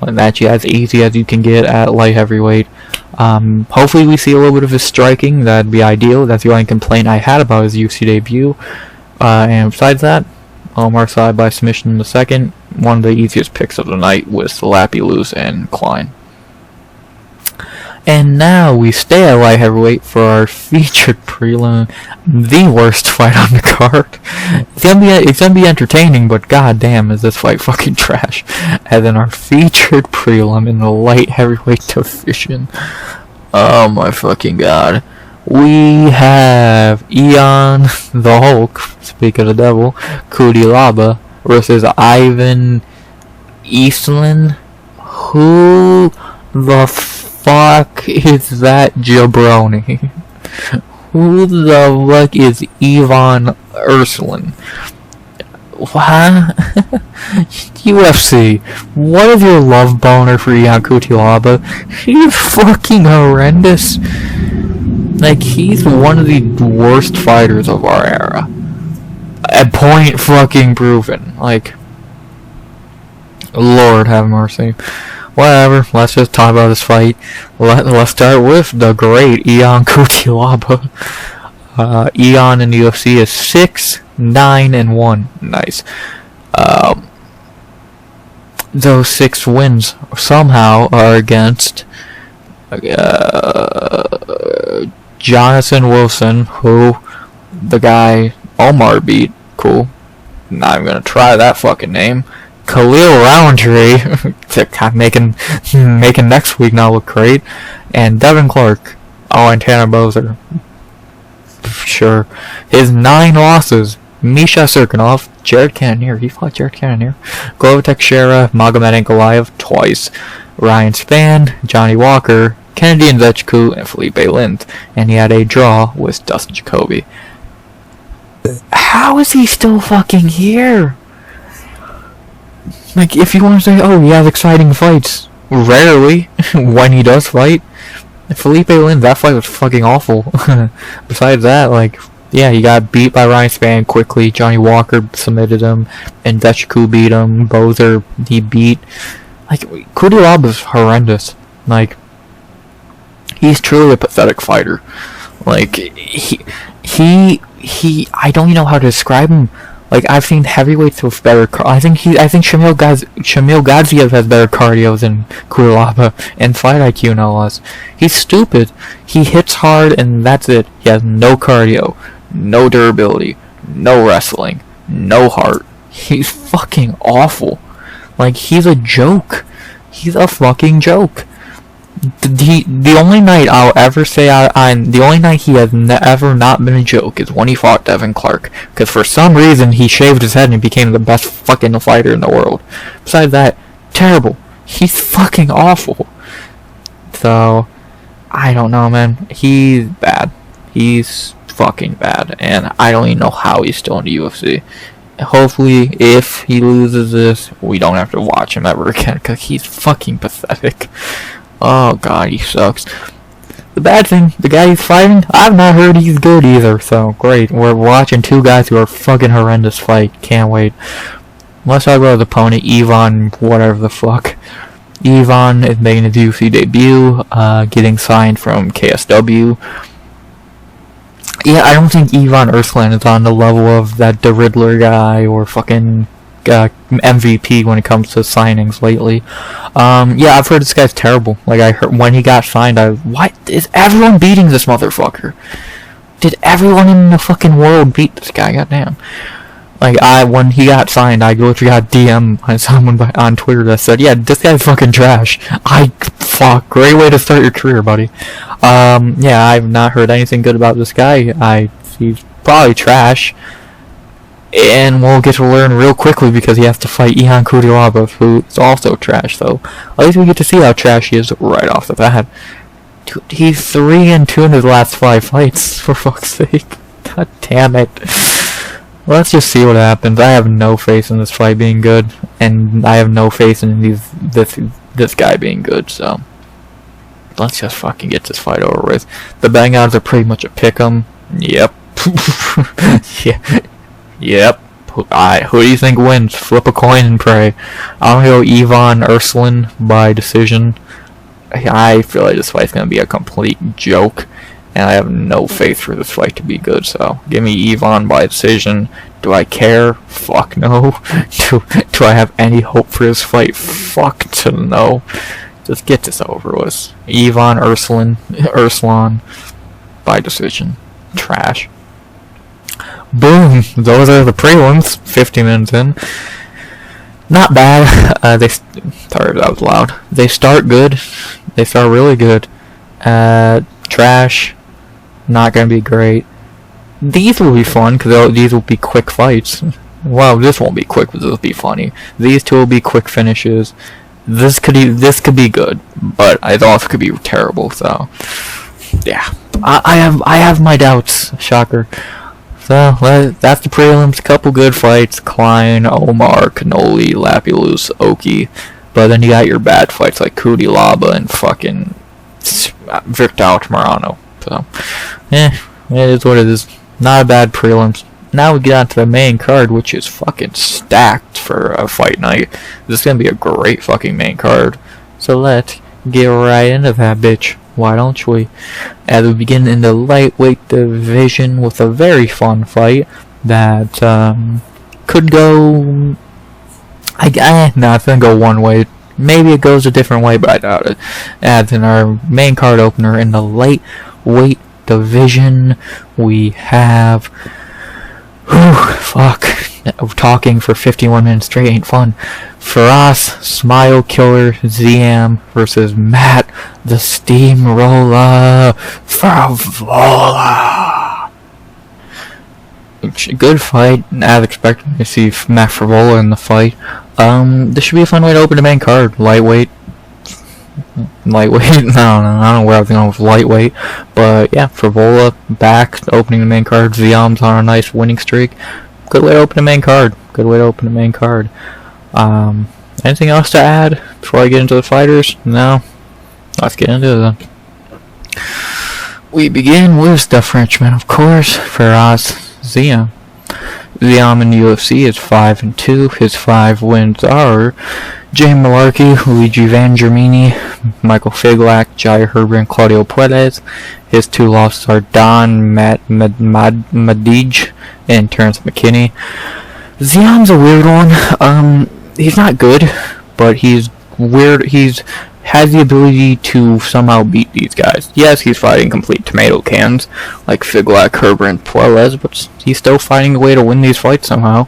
Actually as easy as you can get at light heavyweight. Hopefully we see a little bit of his striking. That'd be ideal. That's the only complaint I had about his UFC debut. And besides that, Oumar side by submission in the second. One of the easiest picks of the night with Lapilus and Klein. And now we stay at light heavyweight for our featured prelim, the worst fight on the card. It's gonna be entertaining, but goddamn, is this fight fucking trash. And then our featured prelim in the light heavyweight division. Oh my fucking god. We have Ion the Hulk, speak of the devil, Cutelaba versus Ivan Erslan. Who the fuck is that jabroni? Who the fuck is Ivan Erslan? What? UFC, what is your love boner for Ion Cutelaba? He's fucking horrendous. Like, he's one of the worst fighters of our era. At point fucking proven. Like, Lord have mercy. Whatever, let's just talk about this fight. Let's start with the great Ion Cutelaba. Ion in the UFC is 6-9-1. Nice. Those 6 wins somehow are against Jonathan Wilson, who the guy Oumar beat. Cool. Not even gonna try that fucking name. Khalil Roundtree, making next week now look great, and Devin Clark. Oh, and Tanner Bowser. Sure. His 9 losses: Misha Serkinov, Jared Cannonier, he fought Jared Cannonier, Glover Teixeira, Magomed Ankalaev twice, Ryan Spann, Johnny Walker, Kennedy Nzechukwu, and Felipe Lins, and he had a draw with Dustin Jacoby. How is he still fucking here? Like, if you want to say, oh, he has exciting fights, rarely, when he does fight. Felipe Lins, that fight was fucking awful. Besides that, like, yeah, he got beat by Ryan Spann quickly, Johnny Walker submitted him, and Nzechukwu beat him, Bowser, he beat. Like, Cutelaba's horrendous. Like, he's truly a pathetic fighter. Like, he I don't even know how to describe him. Like, I've seen heavyweights with better I think Shamil Gadzhiev has better cardio than Cutelaba, and fight IQ no less. He's stupid. He hits hard and that's it. He has no cardio, no durability, no wrestling, no heart. He's fucking awful. Like, he's a joke. He's a fucking joke. The only night I'll ever say the only night he has ever not been a joke is when he fought Devin Clark, because for some reason he shaved his head and he became the best fucking fighter in the world. Besides that, terrible. He's fucking awful. So, I don't know, man. He's bad. He's fucking bad, and I don't even know how he's still in the UFC. Hopefully, if he loses this, we don't have to watch him ever again, because he's fucking pathetic. Oh god, he sucks. The bad thing, the guy he's fighting, I've not heard he's good either, so great. We're watching 2 guys who are fucking horrendous fight. Can't wait. Let's talk about his opponent, Ivan, whatever the fuck. Ivan is making his UFC debut, getting signed from KSW. Yeah, I don't think Ivan Erslan is on the level of that the Riddler guy or fucking MVP when it comes to signings lately. Yeah, I've heard this guy's terrible. Like, I heard when he got signed, what is everyone beating this motherfucker? Did everyone in the fucking world beat this guy? Goddamn. Like, when he got signed, I literally got DM on someone on Twitter that said, yeah, this guy's fucking trash. Fuck, great way to start your career, buddy. Yeah, I've not heard anything good about this guy. He's probably trash. And we'll get to learn real quickly because he has to fight Ion Cutelaba, who is also trash, so at least we get to see how trash he is right off the bat. Dude, he's 3-2 in his last 5 fights, for fuck's sake. God damn it. let's just see what happens. I have no faith in this fight being good, and I have no faith in this guy being good, so let's just fucking get this fight over with. The betting odds are pretty much a pick'em. Yep. Yeah. Yep. Who do you think wins? Flip a coin and pray. I'm gonna go Ivan Erslan by decision. I feel like this fight's gonna be a complete joke, and I have no faith for this fight to be good, so give me Ivan by decision. Do I care? Fuck no. Do I have any hope for this fight? Fuck to no. Just get this over with. Ivan Erslan by decision. Trash. Boom! Those are the prelims. 50 minutes in. Not bad. Sorry, that was loud. They start good. They start really good. Trash. Not gonna be great. These will be fun because these will be quick fights. Well, this won't be quick, but this will be funny. These two will be quick finishes. This could be good, but it also could be terrible. So, yeah, I have my doubts. Shocker. So that's the prelims. Couple good fights: Klein, Oumar, Cornolle, Lapilus, Oki. But then you got your bad fights like Cutelaba and fucking Victor Altamirano. So, it is what it is. Not a bad prelims. Now we get on to the main card, which is fucking stacked for a fight night. This is gonna be a great fucking main card. So let's get right into that bitch. Why don't we? As we begin in the lightweight division with a very fun fight that could go. No, it's gonna go one way. Maybe it goes a different way, but I doubt it. As in our main card opener in the lightweight division, we have. Fuck. Talking for 51 minutes straight ain't fun. For us, Smile Killer Ziam versus Matt the Steamroller Frevola. Good fight, as expected. I see Matt Frevola in the fight. This should be a fun way to open the main card. Lightweight. I don't know where I was going with lightweight, but yeah, Frevola back opening the main card. Ziam's on a nice winning streak. Good way to open the main card. Anything else to add before I get into the fighters? No. Let's get into them. We begin with the Frenchman, of course. For us, Ziam. Ziam in the UFC is 5-2. His 5 wins are James Malarkey, Luigi Van Germini, Michael Figlak, Jai Herbert, and Claudio Pérez. His 2 losses are Don Madij and Terrence McKinney. Ziam's a weird one. He's not good, but he's weird. He's has the ability to somehow beat these guys. Yes, he's fighting complete tomato cans like Figlak, Herbert, and Pérez, but he's still finding a way to win these fights somehow.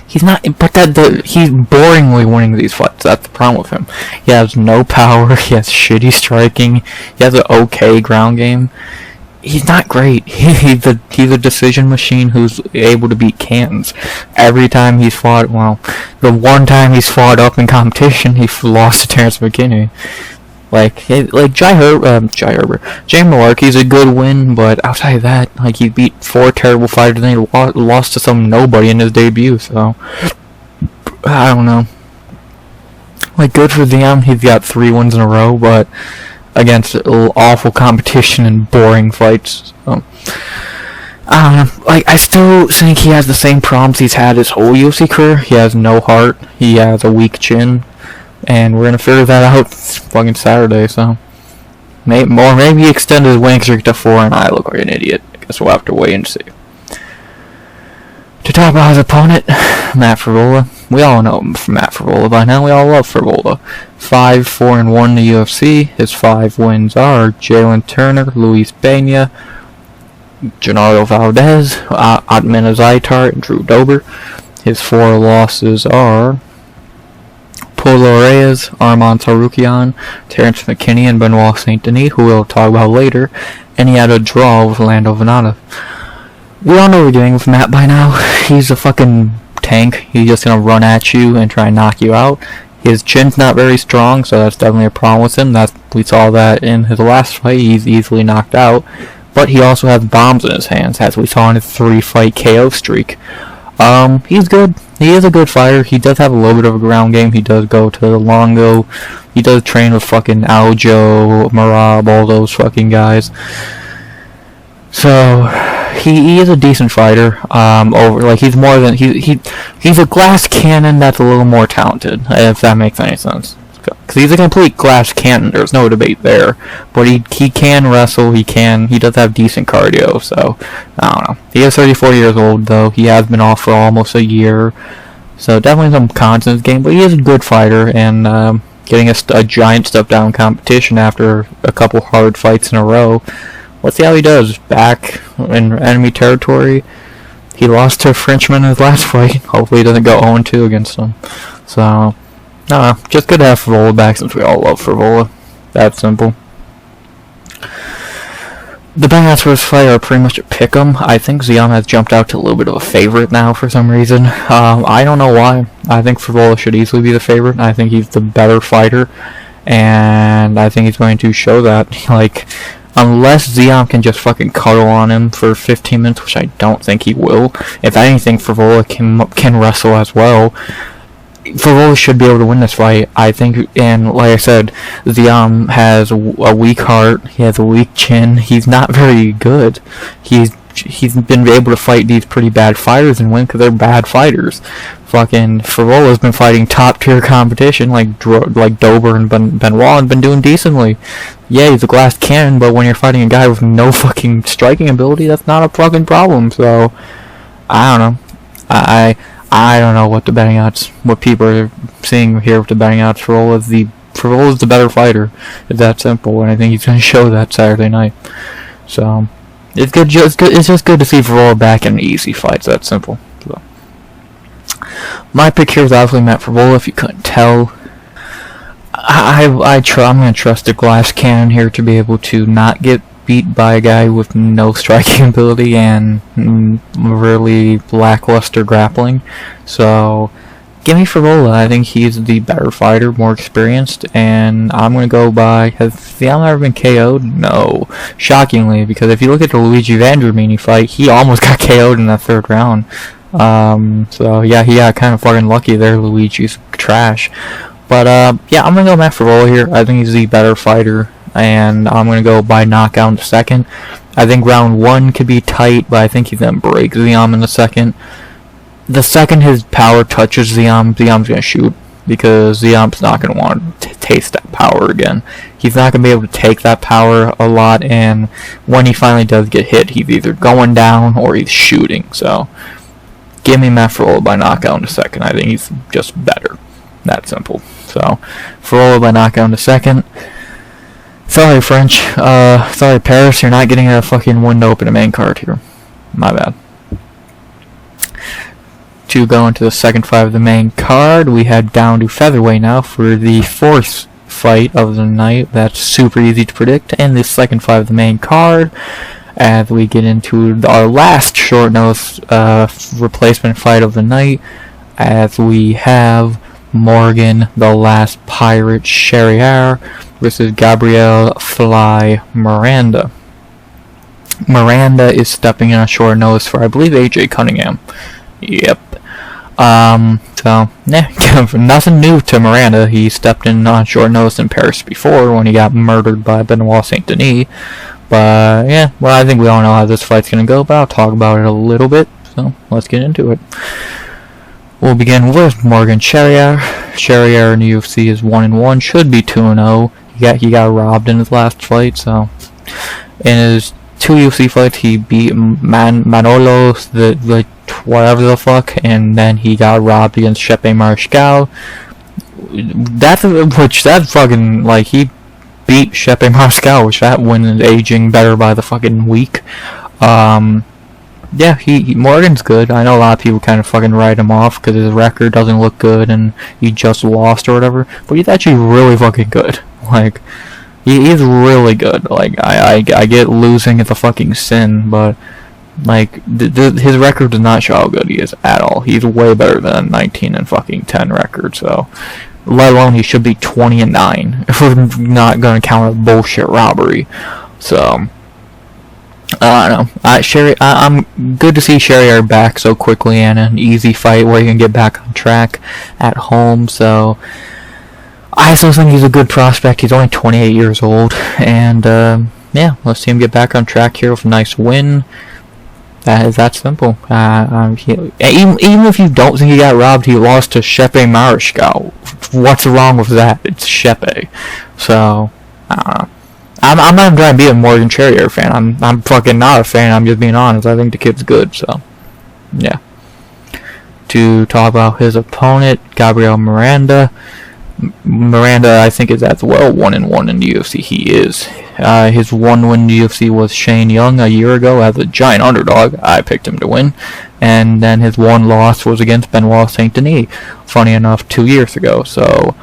He's not, but he's boringly winning these fights. That's the problem with him. He has no power. He has shitty striking. He has an okay ground game. He's not great. He's a decision machine who's able to beat cans. Every time he's fought, well, the one time he's fought up in competition, he lost to Terrence McKinney. Like Jai Herbert, James Malarkey's a good win, but outside of that, like, he beat 4 terrible fighters and he lost to some nobody in his debut. So I don't know. Like, good for Ziam. He's got 3 wins in a row, but against awful competition and boring fights. So, I don't know. Like, I still think he has the same problems he's had his whole UFC career. He has no heart. He has a weak chin. And we're gonna figure that out fucking Saturday, so maybe extend his winning streak to 4 and I look like an idiot. I guess we'll have to wait and see. To talk about his opponent, Matt Frevola. We all know Matt Frevola by now. We all love Frevola. 5-4-1 in the UFC. His 5 wins are Jalen Turner, Luis Pena, Gennaro Valdez, Atman Azaitar, and Drew Dober. His 4 losses are Polo Reyes, Arman Tsarukyan, Terrence McKinney, and Benoit Saint-Denis, who we'll talk about later, and he had a draw with Lando Venata. We all know what we're doing with Matt by now. He's a fucking tank. He's just gonna run at you and try and knock you out. His chin's not very strong, so that's definitely a problem with him. We saw that in his last fight. He's easily knocked out. but he also has bombs in his hands, as we saw in his 3-fight KO streak. He's good. He is a good fighter. He does have a little bit of a ground game. He does go to the Longo. He does train with fucking Aljo, Marab, all those fucking guys. So he is a decent fighter. He's more than he's a glass cannon that's a little more talented, if that makes any sense. Because he's a complete glass cannon. There's no debate there. But he can wrestle. He does have decent cardio. So I don't know. He is 34 years old though. He has been off for almost a year. So definitely some cons in his game. But he is a good fighter, and getting a giant step down competition after a couple hard fights in a row. Let's see how he does. Back in enemy territory. He lost to a Frenchman in his last fight. Hopefully he doesn't go 0-2 against him. So, just good to have Frevola back, since we all love Frevola. That's simple. The betting odds for this fight are pretty much a pick'em. I think Ziam has jumped out to a little bit of a favorite now for some reason. I don't know why. I think Frevola should easily be the favorite. I think he's the better fighter, and I think he's going to show that. Like, unless Ziam can just fucking cuddle on him for 15 minutes, which I don't think he will. If anything, Frevola can wrestle as well. Frevola should be able to win this fight, I think, and like I said, Ziam has a weak heart, he has a weak chin, he's not very good. He's been able to fight these pretty bad fighters and win because they're bad fighters. Fucking Frevola's been fighting top tier competition like Dober and Benoit, and been doing decently. Yeah, he's a glass cannon, but when you're fighting a guy with no fucking striking ability, that's not a fucking problem. So I don't know. I don't know what the betting odds, what people are seeing here with the betting odds. Frevola's the better fighter. It's that simple, and I think he's going to show that Saturday night. So it's good. It's just good to see Frevola back in an easy fight. It's that simple. So my pick here is obviously Matt Frevola. If you couldn't tell, I'm going to trust the glass cannon here to be able to not get beat by a guy with no striking ability and really lackluster grappling. So give me Frevola. I think he's the better fighter, more experienced, and I'm going to go by... Has Ziam ever been KO'd? No. Shockingly, because if you look at the Luigi Vandramini fight, he almost got KO'd in that 3rd round. So yeah, he got kind of fucking lucky there. Luigi's trash. But yeah, I'm going to go Matt Frevola here. I think he's the better fighter, and I'm going to go by knockout in the 2nd. I think round 1 could be tight, but I think he's going to break Ziam in the 2nd. The second his power touches Ziam's going to shoot, because Ziam's not going to want to taste that power again. He's not going to be able to take that power a lot, and when he finally does get hit, he's either going down or he's shooting. So give me Matt Frevola by knockout in the 2nd. I think he's just better. That simple. So Frevola by knockout in the 2nd. Sorry, French. Sorry, Paris. You're not getting a fucking window open a main card here. My bad. To go into the 2nd fight of the main card, we head down to featherweight now for the 4th fight of the night. That's super easy to predict. And the 2nd fight of the main card, as we get into our last short notice replacement fight of the night, as we have Morgan, the Last Pirate Charriere, versus Gabriel Fly Miranda. Miranda is stepping in on short notice for, I believe, AJ Cunningham. Yep. So, yeah, nothing new to Miranda. He stepped in on short notice in Paris before when he got murdered by Benoit Saint-Denis. But, yeah, well, I think we all know how this fight's going to go, but I'll talk about it a little bit. So, let's get into it. We'll begin with Morgan Charriere. Charriere in the UFC is 1-1, should be 2-0. He got robbed in his last fight, so in his 2 UFC fights he beat Manolo, the whatever the fuck, and then he got robbed against Chepe Mariscal. That's fucking, like, he beat Chepe Mariscal, which that win is aging better by the fucking week. Yeah, Morgan's good. I know a lot of people kind of fucking write him off because his record doesn't look good and he just lost or whatever, but he's actually really fucking good. Like, he's really good. Like, I get losing is a fucking sin, but like his record does not show how good he is at all. He's way better than a 19 and fucking 10 record. So, let alone he should be 20-9 if we're not gonna count a bullshit robbery. So, I don't know. I'm good to see Charriere back so quickly and an easy fight where he can get back on track at home. So I still think he's a good prospect. He's only 28 years old, and yeah, let's see him get back on track here with a nice win. That is that simple. Even if you don't think he got robbed, he lost to Shepe Marischal. What's wrong with that? It's Shepe. So I don't know. I'm not trying to be a Morgan Charriere fan. I'm fucking not a fan. I'm just being honest. I think the kid's good. So yeah. To talk about his opponent, Gabriel Miranda. Miranda, I think, is as well 1-1 in the UFC. He is. His one win in the UFC was Shane Young a year ago as a giant underdog. I picked him to win. And then his one loss was against Benoit Saint-Denis, funny enough, 2 years ago. So,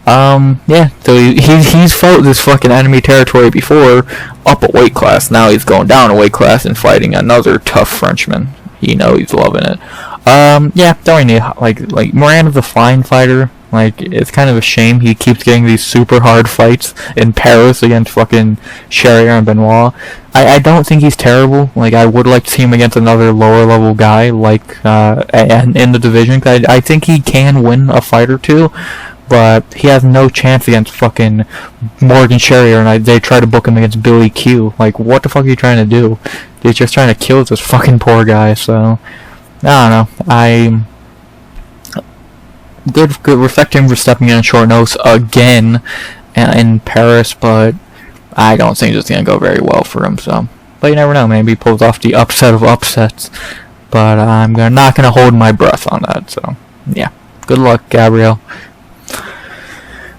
yeah, so he's fought this fucking enemy territory before, up a weight class. Now he's going down a weight class and fighting another tough Frenchman. You know he's loving it. Yeah, don't need, like Miranda's a fine fighter. Like, it's kind of a shame he keeps getting these super hard fights in Paris against fucking Charriere and Benoit. I don't think he's terrible. Like, I would like to see him against another lower level guy, like, in the division. I think he can win a fight or two, but he has no chance against fucking Morgan Charriere, and they try to book him against Billy Q. Like, what the fuck are you trying to do? They're just trying to kill this fucking poor guy, so I don't know. Good respect him for stepping in short notice again in Paris, but I don't think it's going to go very well for him, so. But you never know, maybe he pulls off the upset of upsets, but I'm not going to hold my breath on that, so, yeah. Good luck, Gabriel.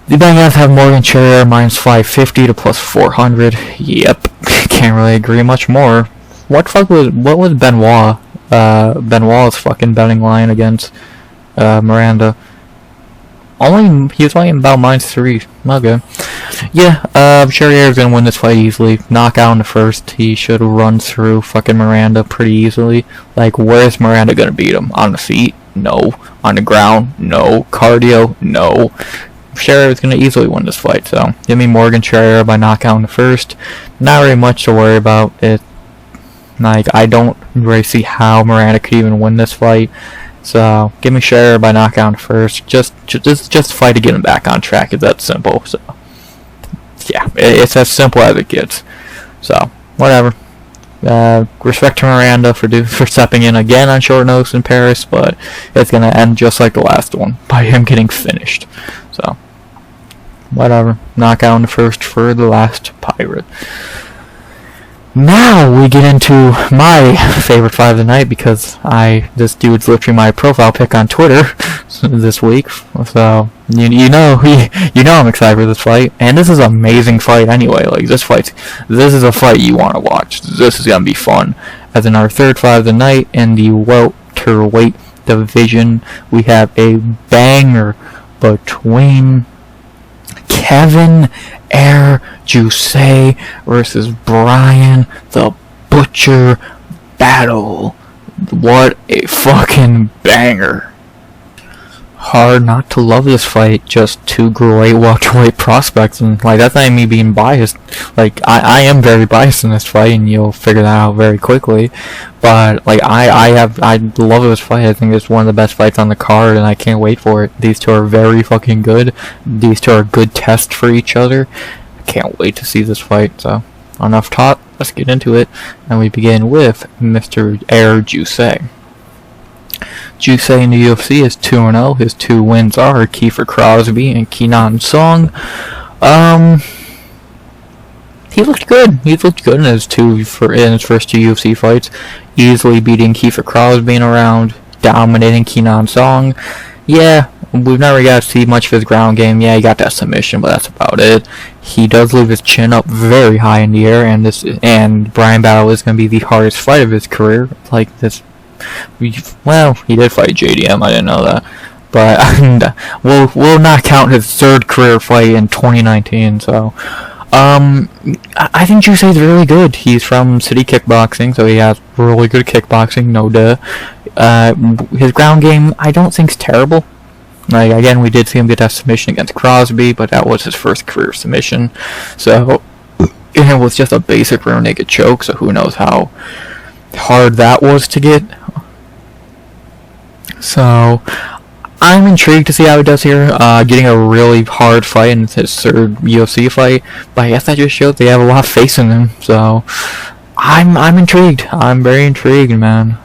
The Bengals have Morgan Charriere minus 550 to plus 400. Yep, can't really agree much more. What was Benoit? Benoit's fucking betting line against Miranda. He was only about minus 3. Okay. Yeah, Charriere's gonna win this fight easily. Knockout in the first. He should run through fucking Miranda pretty easily. Like, where's Miranda gonna beat him? On the feet? No. On the ground? No. Cardio? No. Charriere's gonna easily win this fight, so give me Morgan Charriere by knockout in the first. Not really much to worry about. Like, I don't really see how Miranda could even win this fight. So, give me Charriere by knockout first. Just fight to get him back on track. It's that simple. So, yeah, it's as simple as it gets. So, whatever. Respect to Miranda for stepping in again on short notice in Paris, but it's gonna end just like the last one by him getting finished. So, whatever. Knockout in the first for the last Pirate. Now we get into my favorite fight of the night, because this dude's literally my profile pic on Twitter this week. So you know I'm excited for this fight, and this is an amazing fight anyway. Like, this is a fight you want to watch. This is gonna be fun. As in our third fight of the night in the welterweight division, we have a banger between Kevin Jousset versus Bryan the Butcher Battle. What a fucking banger. Hard not to love this fight. Just two great welterweight prospects, and like, that's not me being biased. Like, I am very biased in this fight, and you'll figure that out very quickly. But like, I love this fight. I think it's one of the best fights on the card, and I can't wait for it. These two are very fucking good. These two are a good test for each other. I can't wait to see this fight. So, enough talk. Let's get into it, and we begin with Mr. Jousset. Jousset in the UFC is 2-0. His two wins are Kiefer Crosby and Kenan Song. He looked good. He looked good in his first two UFC fights, easily beating Kiefer Crosby in a round, dominating Kenan Song. Yeah, we've never got to see much of his ground game. Yeah, he got that submission, but that's about it. He does leave his chin up very high in the air, and Bryan battle is going to be the hardest fight of his career. Like this. Well, he did fight JDM. I didn't know that, but we'll not count his third career fight in 2019. So, I think Jousset is really good. He's from City Kickboxing, so he has really good kickboxing. No duh. His ground game, I don't think, is terrible. Like, again, we did see him get that submission against Crosby, but that was his first career submission. So and it was just a basic rear naked choke, so who knows how hard that was to get. So I'm intrigued to see how he does here, getting a really hard fight in his third UFC fight, but I guess that just shows they have a lot of faith in him, so I'm intrigued. I'm very intrigued, man.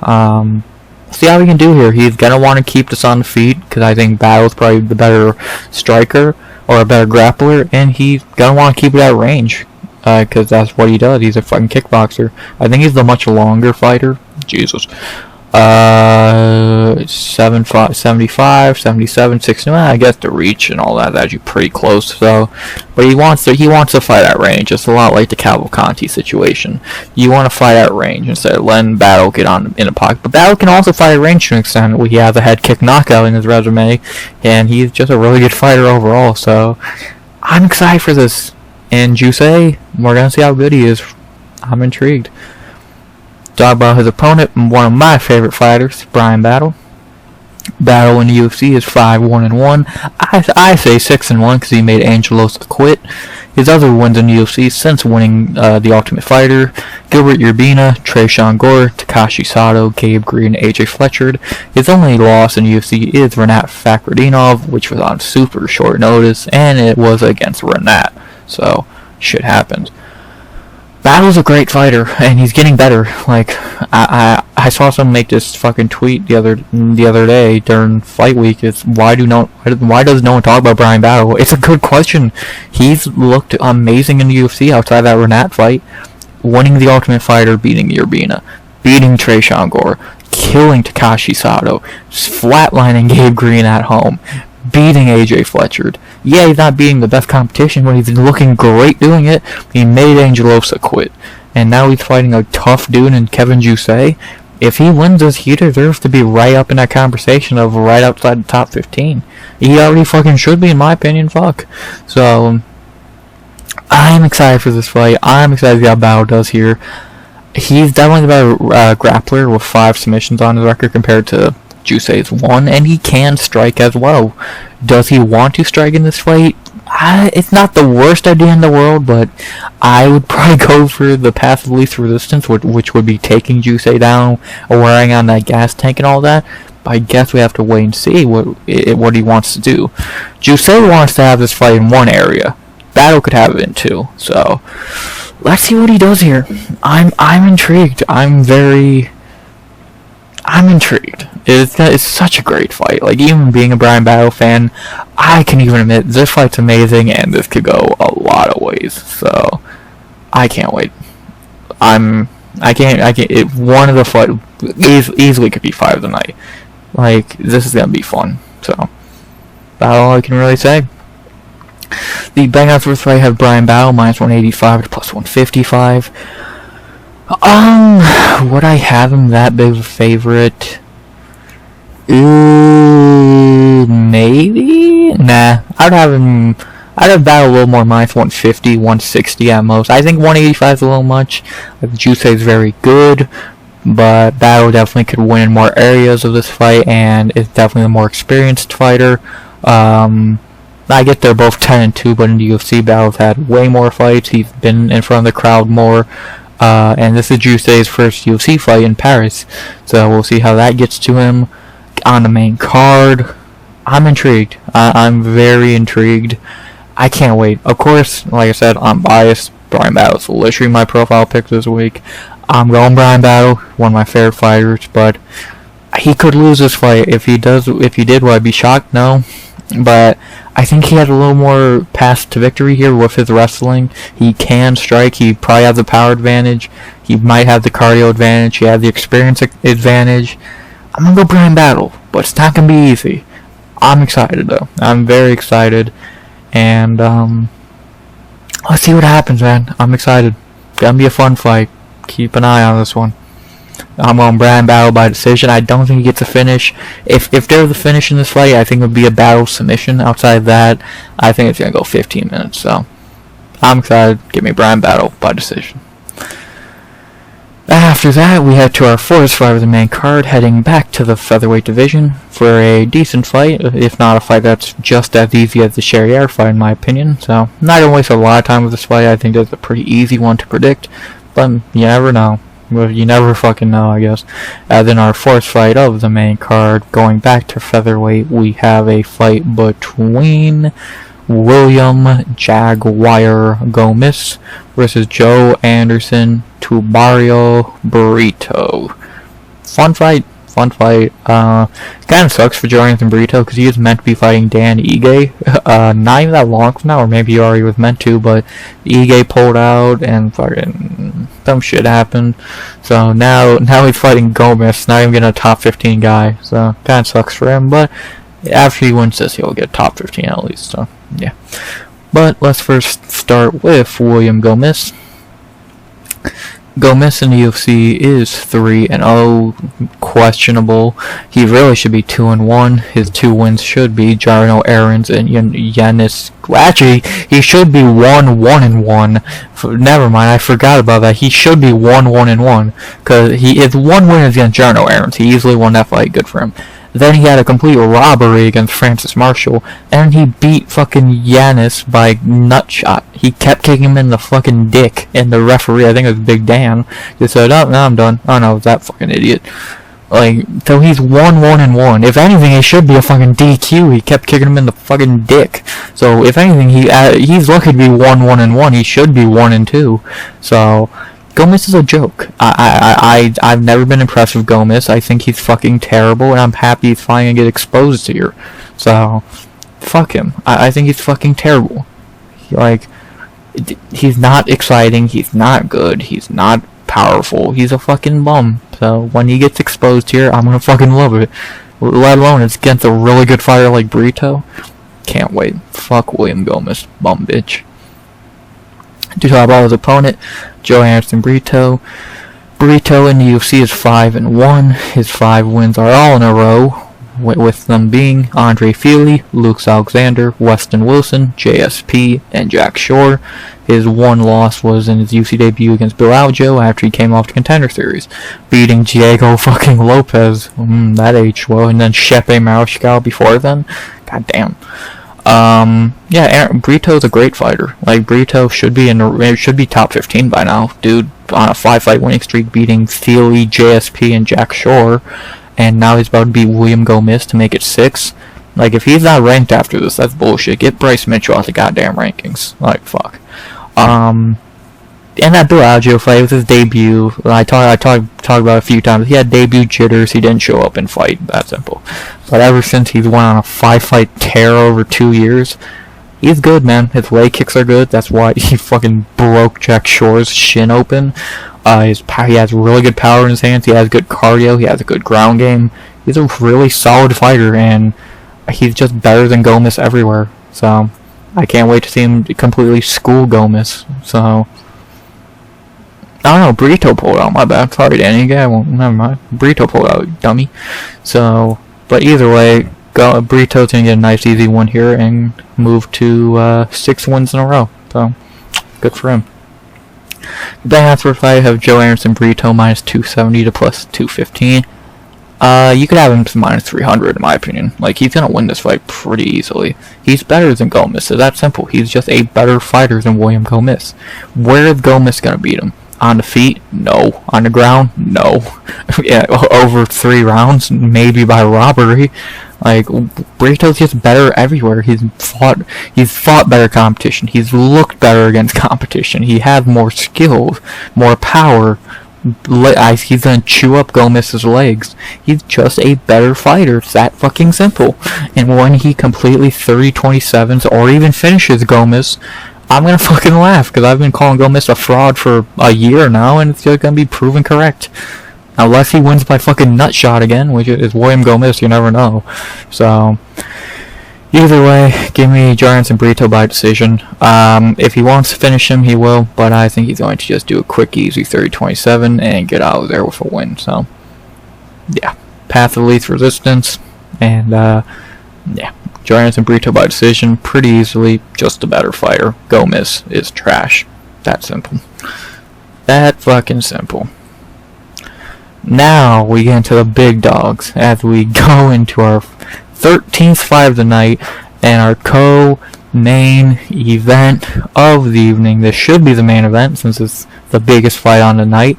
See how he can do here. He's gonna want to keep this on the feet, because I think Battle's probably the better striker, or a better grappler, and he's gonna want to keep it at range, because that's what he does. He's a fucking kickboxer. I think he's the much longer fighter. Jesus. 75, 77, 60. Well, I guess the reach and all that's actually pretty close. So, but he wants to fight at range. It's a lot like the Cavalcanti situation. You want to fight at range instead of letting Battle get on in a pocket. But Battle can also fight at range to an extent. He has a head kick knockout in his resume, and he's just a really good fighter overall. So, I'm excited for this. And Jousset, we're gonna see how good he is. I'm intrigued. Talk about his opponent, one of my favorite fighters, Bryan Battle. Battle in the UFC is 5-1-1. I say 6-1 because he made Angelos quit. His other wins in the UFC since winning the Ultimate Fighter: Gilbert Urbina, Tresean Gore, Takashi Sato, Gabe Green, AJ Fletcher. His only loss in the UFC is Renat Fakhretdinov, which was on super short notice, and it was against Renat. So, shit happens. Battle's a great fighter, and he's getting better. Like, I saw someone make this fucking tweet the other day during fight week. It's why does no one talk about Bryan Battle? It's a good question. He's looked amazing in the UFC outside that Renat fight, winning the Ultimate Fighter, beating Urbina, beating Tresean Gore, killing Takashi Sato, flatlining Gabe Green at home, beating AJ Fletcher. Yeah, he's not beating the best competition, but he's looking great doing it. He made Angelosa quit, and now he's fighting a tough dude in Kevin Jousset. If he wins this, he deserves to be right up in that conversation of right outside the top 15. He already fucking should be, in my opinion. Fuck. So, I'm excited for this fight. I'm excited to see how Battle does here. He's definitely the better grappler with 5 submissions on his record compared to Jousset's 1, and he can strike as well. Does he want to strike in this fight? It's not the worst idea in the world, but I would probably go for the path of least resistance, which would be taking Jousset down or wearing on that gas tank and all that. But I guess we have to wait and see what he wants to do. Jousset wants to have this fight in one area. Battle could have it in 2. So let's see what he does here. I'm intrigued. I'm intrigued. It's such a great fight. Like, even being a Bryan Battle fan, I can even admit this fight's amazing, and this could go a lot of ways. So, I can't wait. One of the fight easily could be 5 of the night. Like, this is gonna be fun. So, that's all I can really say. The Bangouts vs. fight have Bryan Battle minus 185 to plus 155. Would I have him that big of a favorite? Maybe? Nah. I'd have Battle a little more, minus 150, 160 at most. I think 185 is a little much. Jousset is very good, but Battle definitely could win in more areas of this fight, and is definitely a more experienced fighter. I get they're both 10-2, but in the UFC, Battle's had way more fights. He's been in front of the crowd more. And this is Jousset's first UFC fight in Paris, so we'll see how that gets to him on the main card. I'm intrigued. I'm very intrigued. I can't wait. Of course, like I said, I'm biased. Bryan Battle's literally my profile pick this week. I'm going Bryan Battle, one of my favorite fighters, but he could lose this fight. If he did, would I be shocked? No. But I think he has a little more path to victory here with his wrestling. He can strike. He probably has the power advantage. He might have the cardio advantage. He has the experience advantage. I'm going to go Bryan Battle, but it's not going to be easy. I'm excited, though. I'm very excited. And let's see what happens, man. I'm excited. It's going to be a fun fight. Keep an eye on this one. I'm on Bryan Battle by decision. I don't think he gets a finish. If there's a finish in this fight, I think it would be a Battle submission. Outside that, I think it's going to go 15 minutes. So, I'm excited. Give me Bryan Battle by decision. After that, we head to our fourth fight of the main card, heading back to the featherweight division for a decent fight, if not a fight that's just as easy as the Charriere fight in my opinion. So, not gonna waste a lot of time with this fight. I think it's a pretty easy one to predict, but you never know. Well, you never fucking know, I guess. As in our fourth fight of the main card, going back to featherweight, we have a fight between William Jaguar Gomez versus Joe Anderson Tubarrio Burrito. Fun fight. Kind of sucks for Joe Anderson Burrito because he is meant to be fighting Dan Ige. Not even that long from now, or maybe he already was meant to, but Ige pulled out and fucking some shit happened. So now he's fighting Gomez, not even getting a top 15 guy. So kind of sucks for him, but after he wins this, he'll get top 15 at least. So yeah. But let's first start with William Gomez. Gomez in the UFC is 3-0, questionable. He really should be 2-1. His 2 wins should be Jarno Aarons and Yanis. Actually, he should be 1-1-1. Never mind, I forgot about that. He should be 1-1-1 because his 1 win is against Jarno Aarons. He easily won that fight. Good for him. Then he had a complete robbery against Francis Marshall, and he beat fucking Yanis by nutshot. He kept kicking him in the fucking dick, and the referee, I think it was Big Dan, just said, "Oh, no, I'm done." Oh no, that fucking idiot. Like, so he's 1-1-1. If anything, it should be a fucking DQ. He kept kicking him in the fucking dick. So if anything, he's lucky to be 1-1-1. He should be 1-2. So Gomez is a joke. I've never been impressed with Gomez. I think he's fucking terrible, and I'm happy he's finally gonna get exposed here. So, fuck him. I think he's fucking terrible. He's not exciting, he's not good, he's not powerful, he's a fucking bum. So, when he gets exposed here, I'm gonna fucking love it. Let alone it's against a really good fighter like Burrito. Can't wait. Fuck William Gomez, bum bitch. To talk about his opponent, Joe Anderson Burrito. Burrito in the UFC is 5-1. His 5 wins are all in a row, with them being Andre Fili, Luke Alexander, Weston Wilson, JSP, and Jack Shore. His 1 loss was in his UFC debut against Bill Aljo after he came off the Contender Series, beating Diego fucking Lopez. That aged well, and then Shepe Mariscal before then. God damn. Burrito's a great fighter. Like, Burrito should be top 15 by now. Dude, on a 5-fight winning streak, beating Thiele, JSP, and Jack Shore, and now he's about to beat William Gomez to make it 6. Like, if he's not ranked after this, that's bullshit. Get Bryce Mitchell out the goddamn rankings. Like, fuck. And that Bill Aljo fight was his debut. I talked about it a few times. He had debut jitters. He didn't show up and fight. That simple. But ever since he's went on a 5-fight tear over 2 years, he's good, man. His leg kicks are good. That's why he fucking broke Jack Shore's shin open. He has really good power in his hands. He has good cardio. He has a good ground game. He's a really solid fighter, and he's just better than Gomez everywhere. So I can't wait to see him completely school Gomez. So I don't know, Burrito pulled out, my bad. Sorry, Danny. Never mind. Burrito pulled out, dummy. So, but either way, Burrito's gonna get a nice, easy one here and move to 6 wins in a row. So, good for him. Then after fight, I have Joe Anderson Burrito minus 270 to plus 215. You could have him to minus 300 in my opinion. Like, he's gonna win this fight pretty easily. He's better than Gomez, so that's simple. He's just a better fighter than William Gomez. Where is Gomez gonna beat him? On the feet? No. On the ground? No. Yeah, over 3 rounds? Maybe by robbery. Like, Burrito's just better everywhere. He's fought better competition. He's looked better against competition. He has more skills, more power. He's gonna chew up Gomez's legs. He's just a better fighter. It's that fucking simple. And when he completely 30-27s or even finishes Gomez, I'm gonna fucking laugh, because I've been calling Gomez a fraud for a year now, and it's just gonna be proven correct. Unless he wins by fucking nutshot again, which is William Gomez, you never know. So, either way, give me Joe Anderson Burrito by decision. If he wants to finish him, he will, but I think he's going to just do a quick, easy 30-27 and get out of there with a win. So, yeah. Path of least resistance, and, yeah. Joe Anderson Burrito by decision, pretty easily, just a better fighter. Gomez is trash. That simple. That fucking simple. Now we get into the big dogs as we go into our 13th fight of the night and our co-main event of the evening. This should be the main event since it's the biggest fight on the night.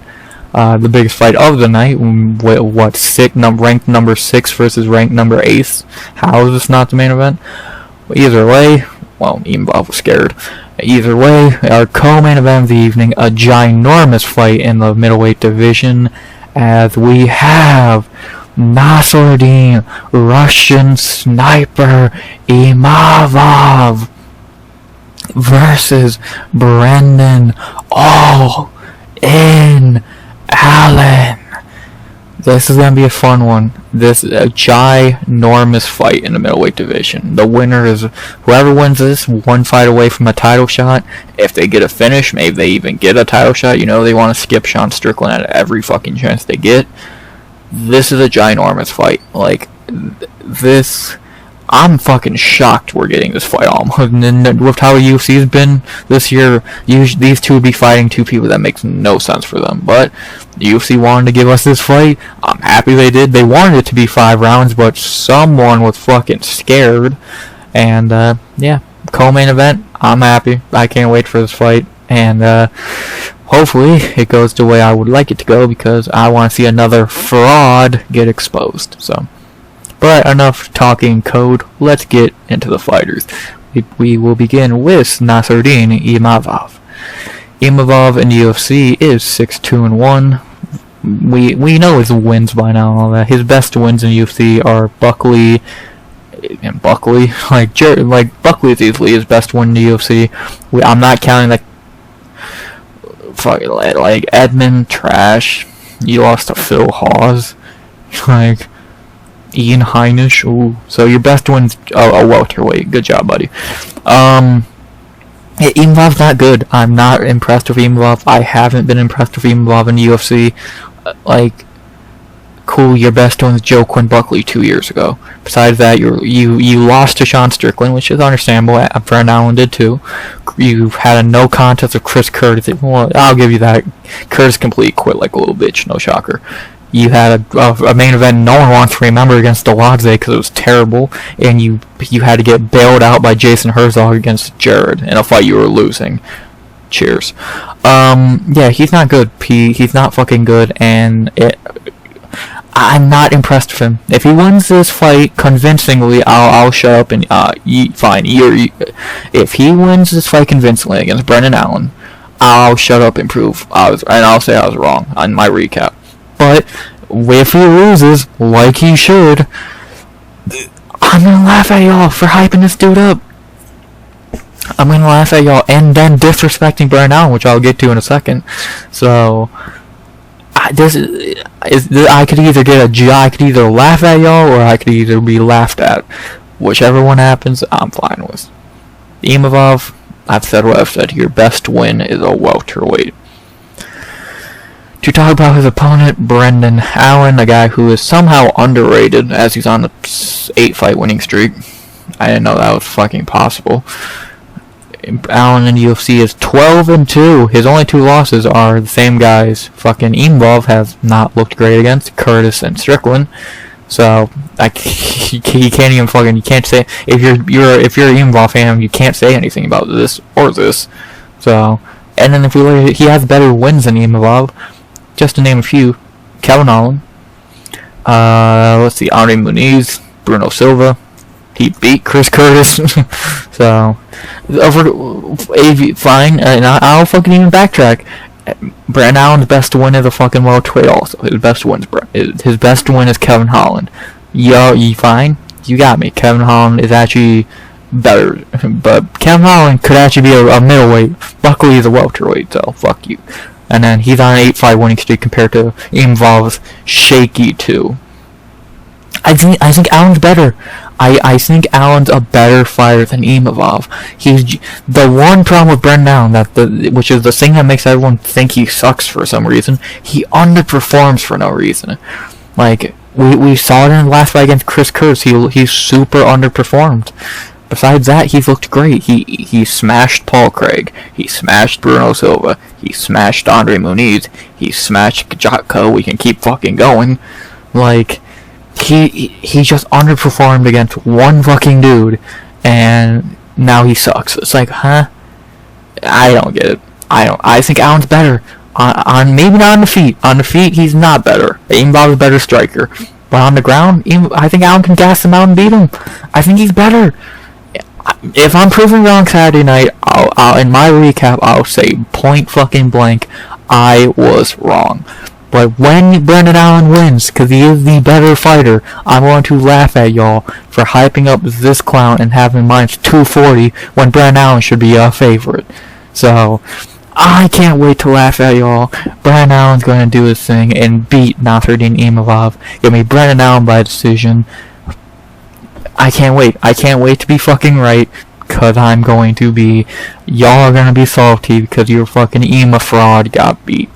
The biggest fight of the night. Ranked number 6 versus ranked number 8. How is this not the main event? Either way, well, Imavov was scared. Either way, our co-main event of the evening, a ginormous fight in the middleweight division, as we have Nasruddin, Russian sniper Imavov versus Brendan All-In Allen. This is gonna be a fun one. This is a ginormous fight in the middleweight division. The winner is whoever wins this, one fight away from a title shot. If they get a finish, maybe they even get a title shot. You know they want to skip Sean Strickland at every fucking chance they get. This is a ginormous fight. Like this, I'm fucking shocked we're getting this fight almost. And with how UFC has been this year, these two would be fighting two people that makes no sense for them. But the UFC wanted to give us this fight. I'm happy they did. They wanted it to be 5 rounds, but someone was fucking scared. And yeah, co-main event. I'm happy. I can't wait for this fight. And hopefully it goes the way I would like it to go, because I want to see another fraud get exposed. So. But enough talking code, let's get into the fighters. We will begin with Nasruddin Imavov. Imavov in the UFC is 6-2-1. We know his wins by now and all that. His best wins in the UFC are Buckley, like Buckley is easily his best win in the UFC. I'm not counting like Edmund trash. You lost to Phil Hawes, like Ian Heinisch. Ooh. So your best win's a welterweight. Good job, buddy. Imavov's not good. I'm not impressed with Imavov. I haven't been impressed with Imavov in the UFC. Like, cool, your best one's Joe Quinn Buckley 2 years ago. Besides that, you lost to Sean Strickland, which is understandable. Brandon Allen did too. You had a no contest with Chris Curtis. Well, I'll give you that. Curtis completely quit like a little bitch. No shocker. You had a main event no one wants to remember against Zheleznyakova because it was terrible, and you had to get bailed out by Jason Herzog against Jared in a fight you were losing. Cheers. Yeah, he's not good. He's not fucking good, and I'm not impressed with him. If he wins this fight convincingly, I'll shut up and fine. If he wins this fight convincingly against Brendan Allen, I'll shut up and prove I'll say I was wrong on my recap. But if he loses, like he should, I'm gonna laugh at y'all for hyping this dude up. I'm gonna laugh at y'all and then disrespecting Brian Allen, which I'll get to in a second. So I could either laugh at y'all or I could either be laughed at. Whichever one happens, I'm fine with. Imavov, I've said what I've said. Your best win is a welterweight. To talk about his opponent, Brendan Allen, a guy who is somehow underrated as he's on a 8-fight winning streak. I didn't know that was fucking possible. Allen in the UFC is 12-2. His only 2 losses are the same guys. Fucking Imavov has not looked great against Curtis and Strickland. So he can't even fucking. You can't say if you're an Imavov fan, you can't say anything about this or this. So, and then if you look, he has better wins than Imavov. Just to name a few: Kevin Holland. Let's see, Andre Muniz, Bruno Silva. He beat Chris Curtis. So, fine. And I'll fucking even backtrack. Brandon Allen's best win is a fucking welterweight. Also, his best win is Kevin Holland. You fine? You got me. Kevin Holland is actually better, but Kevin Holland could actually be a middleweight. Buckley is a welterweight, so fuck you. And then he's on an 8-fight winning streak compared to Imavov's shaky 2. I think Allen's better. I think Allen's a better fighter than Imavov. He's the one problem with Brendan Allen, which is the thing that makes everyone think he sucks for some reason. He underperforms for no reason. Like we saw it in the last fight against Chris Curtis. He super underperformed. Besides that, he's looked great. He smashed Paul Craig. He smashed Bruno Silva. He smashed Andre Muniz. He smashed Jotko. We can keep fucking going. Like, he just underperformed against one fucking dude, and now he sucks. It's like, huh? I don't get it. I think Allen's better. On maybe not on the feet. On the feet, he's not better. Imavov is a better striker. But on the ground, I think Allen can gas him out and beat him. I think he's better. If I'm proven wrong Saturday night, I'll in my recap, I'll say point fucking blank, I was wrong. But when Brendan Allen wins, because he is the better fighter, I'm going to laugh at y'all for hyping up this clown and having minus 240 when Brendan Allen should be a favorite. So, I can't wait to laugh at y'all. Brendan Allen's going to do his thing and beat Nasruddin Imavov. Give me Brendan Allen by decision. I can't wait. I can't wait to be fucking right, because I'm going to be... Y'all are going to be salty because your fucking Ima fraud got beat.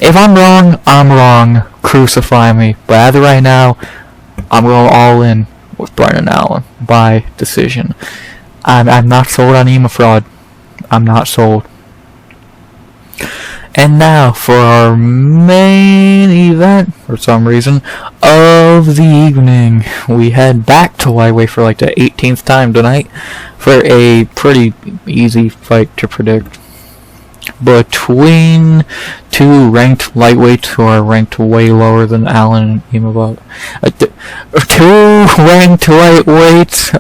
If I'm wrong, I'm wrong. Crucify me. But as of right now, I'm going all in with Brendan Allen by decision. I'm not sold on Ima fraud. I'm not sold. And now for our main event, for some reason, of the evening. We head back to lightweight for like the 18th time tonight for a pretty easy fight to predict. Between two ranked lightweights who are ranked way lower than Allen and Imavov. Two ranked lightweights,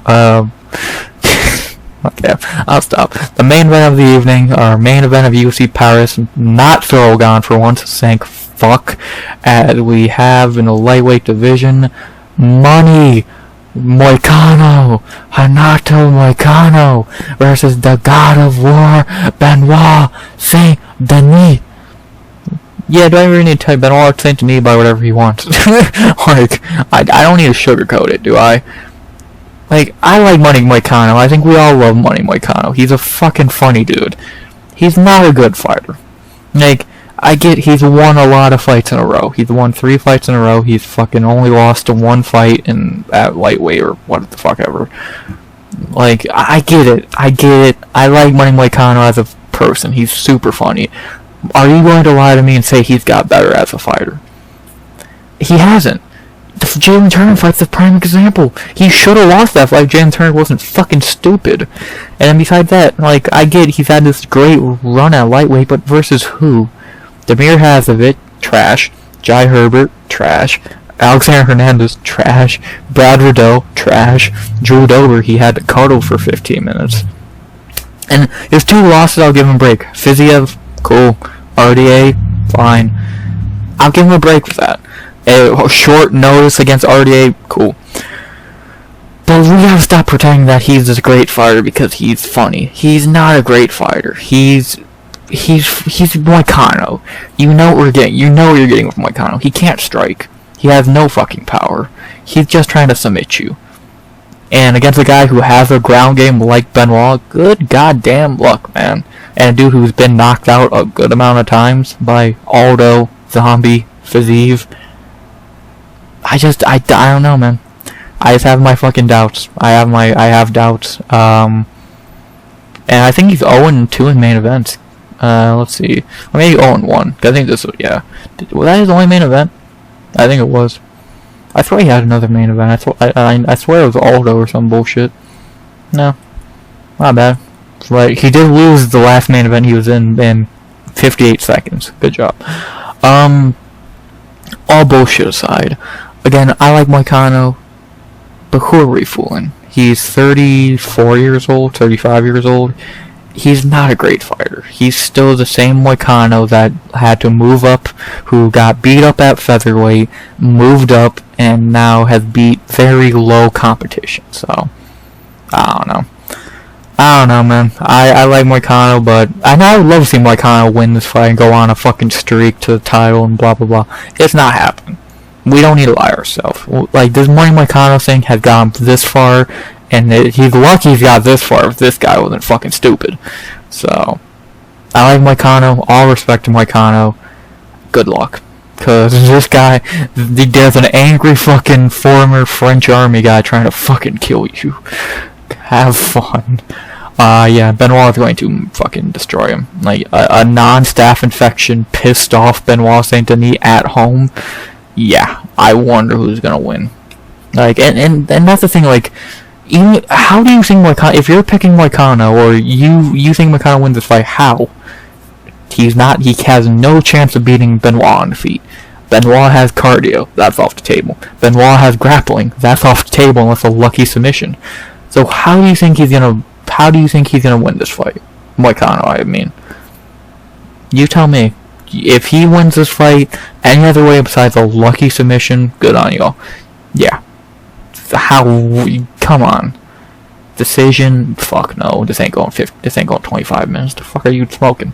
okay, I'll stop. The main event of the evening, our main event of UFC Paris, not Thorogon for once, thank fuck, as we have in the lightweight division, Money Moicano, Hanato Moicano versus the God of War, Benoit Saint-Denis. Yeah, do I really need to tell you Benoit Saint-Denis by whatever he wants? Like, I don't need to sugarcoat it, do I? Like, I like Money Moicano. I think we all love Money Moicano. He's a fucking funny dude. He's not a good fighter. Like, I get he's won a lot of fights in a row. He's won 3 fights in a row. He's fucking only lost to 1 fight at lightweight or what the fuck ever. Like, I get it. I like Money Moicano as a person. He's super funny. Are you going to lie to me and say he's got better as a fighter? He hasn't. The Jalen Turner fight's the prime example. He should have lost that fight. Jalen Turner wasn't fucking stupid. And then besides that, like, I get he's had this great run at lightweight, but versus who? Damir Hazovich, trash. Jai Herbert, trash. Alexander Hernandez, trash. Brad Rideau, trash. Drew Dober, he had to cuddle for 15 minutes. And his 2 losses, I'll give him a break. Fiziev, cool. RDA, fine. I'll give him a break for that. A short notice against RDA, cool. But we gotta stop pretending that he's this great fighter because he's funny. He's not a great fighter. He's Moicano. You know what we're getting. You know what you're getting with Moicano. He can't strike. He has no fucking power. He's just trying to submit you. And against a guy who has a ground game like Benoit, good goddamn luck, man. And a dude who's been knocked out a good amount of times by Aldo, Zombie, Fiziev. I don't know, man. I just have my fucking doubts. I have doubts. And I think he's 0-2 in main events. Let's see. Maybe 0-1. I think this was, yeah. Was that his only main event? I think it was. I swear he had another main event. I swear it was Aldo or some bullshit. No. Not bad. Like, he did lose the last main event he was in 58 seconds. Good job. All bullshit aside. Again, I like Moicano, but who are we fooling? He's 34 years old, 35 years old. He's not a great fighter. He's still the same Moicano that had to move up, who got beat up at featherweight, moved up, and now has beat very low competition. So, I don't know, man. I like Moicano, but I would love to see Moicano win this fight and go on a fucking streak to the title and blah, blah, blah. It's not happening. We don't need to lie ourselves. Like, this Money Moicano thing has gone this far, and he's lucky he's got this far if this guy wasn't fucking stupid. So, I like Moicano. All respect to Moicano. Good luck. because this guy, there's an angry fucking former French army guy trying to fucking kill you. Have fun. Yeah, Benoit is going to fucking destroy him. Like, a non-staph infection pissed off Benoit Saint-Denis at home. Yeah, I wonder who's gonna win. Like, and that's the thing, like, even, how do you think Moicano, if you're picking Moicano, or you think Moicano wins this fight, how? He has no chance of beating Benoit on the feet. Benoit has cardio, that's off the table. Benoit has grappling, that's off the table unless a lucky submission. So how do you think he's gonna win this fight? Moicano, I mean. You tell me. If he wins this fight any other way besides a lucky submission, good on y'all. Yeah. How? Come on. Decision? Fuck no. This ain't going 25 minutes. The fuck are you smoking?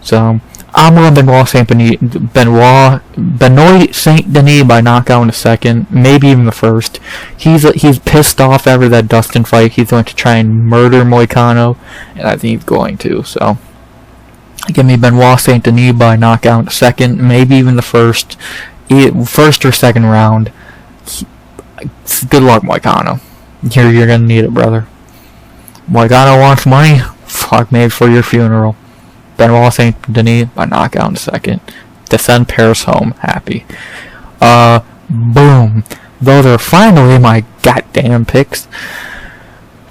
So I'm on Benoit Saint-Denis by knockout in the second, maybe even the first. He's pissed off after that Dustin fight. He's going to try and murder Moicano, and I think he's going to. So give me Benoit Saint-Denis by knockout in the second, maybe even the first or second round. Good luck, Moicano. You're gonna need it, brother. Moicano wants money. Fuck, made for your funeral. Benoit Saint-Denis by knockout in the second to send Pérez home happy. Boom. Those are finally my goddamn picks.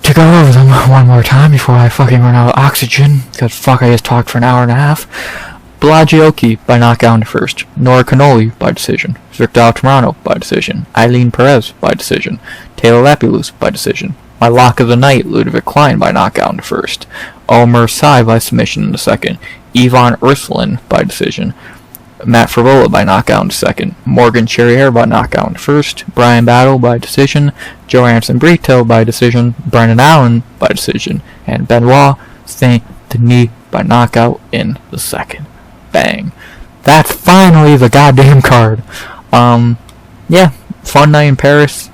To go over them one more time before I fucking run out of oxygen, because fuck, I just talked for an hour and a half. Bolaji by knockout in the first. Nora Cornolle by decision. Victor Altamirano by decision. Ailín Pérez by decision. Taylor Lapilus by decision. My lock of the night, Ľudovít Klein by knockout in the first. Oumar by submission in the second. Erslan by decision. Matt Frevola by knockout in the second. Morgan Charriere by knockout in the first. Bryan Battle by decision. Joanson Brito by decision. Brendan Allen by decision. And Benoit Saint-Denis by knockout in the second. Bang. That's finally the goddamn card. Yeah, fun night in Paris.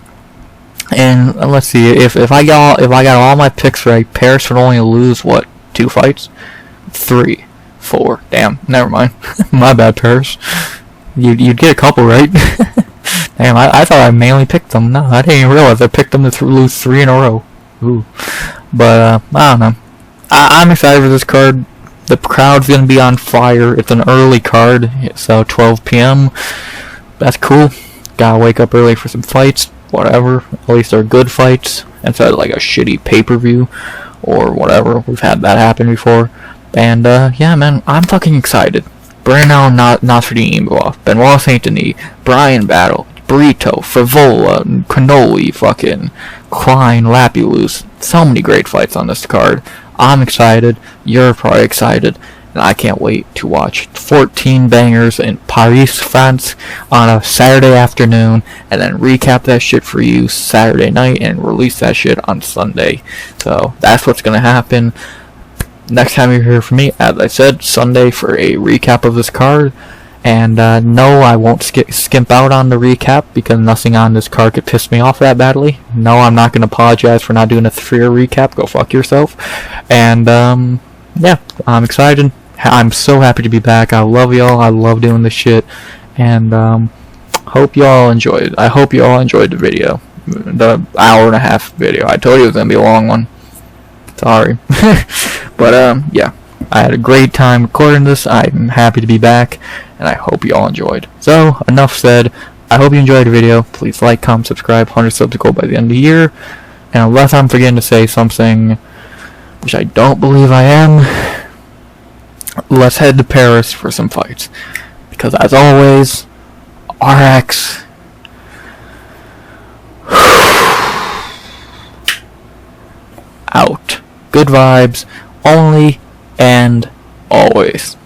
And let's see, if I got all my picks right, Paris would only lose what, 2 fights? 3, 4. Damn, never mind. My bad, Paris. You'd get a couple right. Damn, I thought I mainly picked them. No, I didn't even realize I picked them to lose 3 in a row. Ooh. But I don't know. I'm excited for this card. The crowd's gonna be on fire. It's an early card, so 12 p.m. That's cool. Gotta wake up early for some fights. Whatever. At least they're good fights instead of like a shitty pay-per-view or whatever. We've had that happen before. And yeah, man, I'm fucking excited. Bryan Imavov, Benoit Saint-Denis, Bryan Battle, Brito, Frevola, Cornolle, fucking Klein, Lapilus. So many great fights on this card. I'm excited. You're probably excited. And I can't wait to watch 14 bangers in Paris, France on a Saturday afternoon, and then recap that shit for you Saturday night and release that shit on Sunday. So that's what's gonna happen. Next time you hear from me, as I said, Sunday for a recap of this card. And no, I won't skimp out on the recap because nothing on this card could piss me off that badly. No, I'm not gonna apologize for not doing a 3-year recap. Go fuck yourself. And yeah, I'm excited. I'm so happy to be back. I love y'all. I love doing this shit. And hope y'all enjoyed. I hope you all enjoyed the video. The hour and a half video. I told you it was going to be a long one. Sorry. But yeah. I had a great time recording this. I'm happy to be back. And I hope you all enjoyed. So, enough said. I hope you enjoyed the video. Please like, comment, subscribe. 100 subs to go by the end of the year. And unless I'm forgetting to say something, which I don't believe I am, let's head to Paris for some fights. Because as always, RX out. Good vibes, only and always.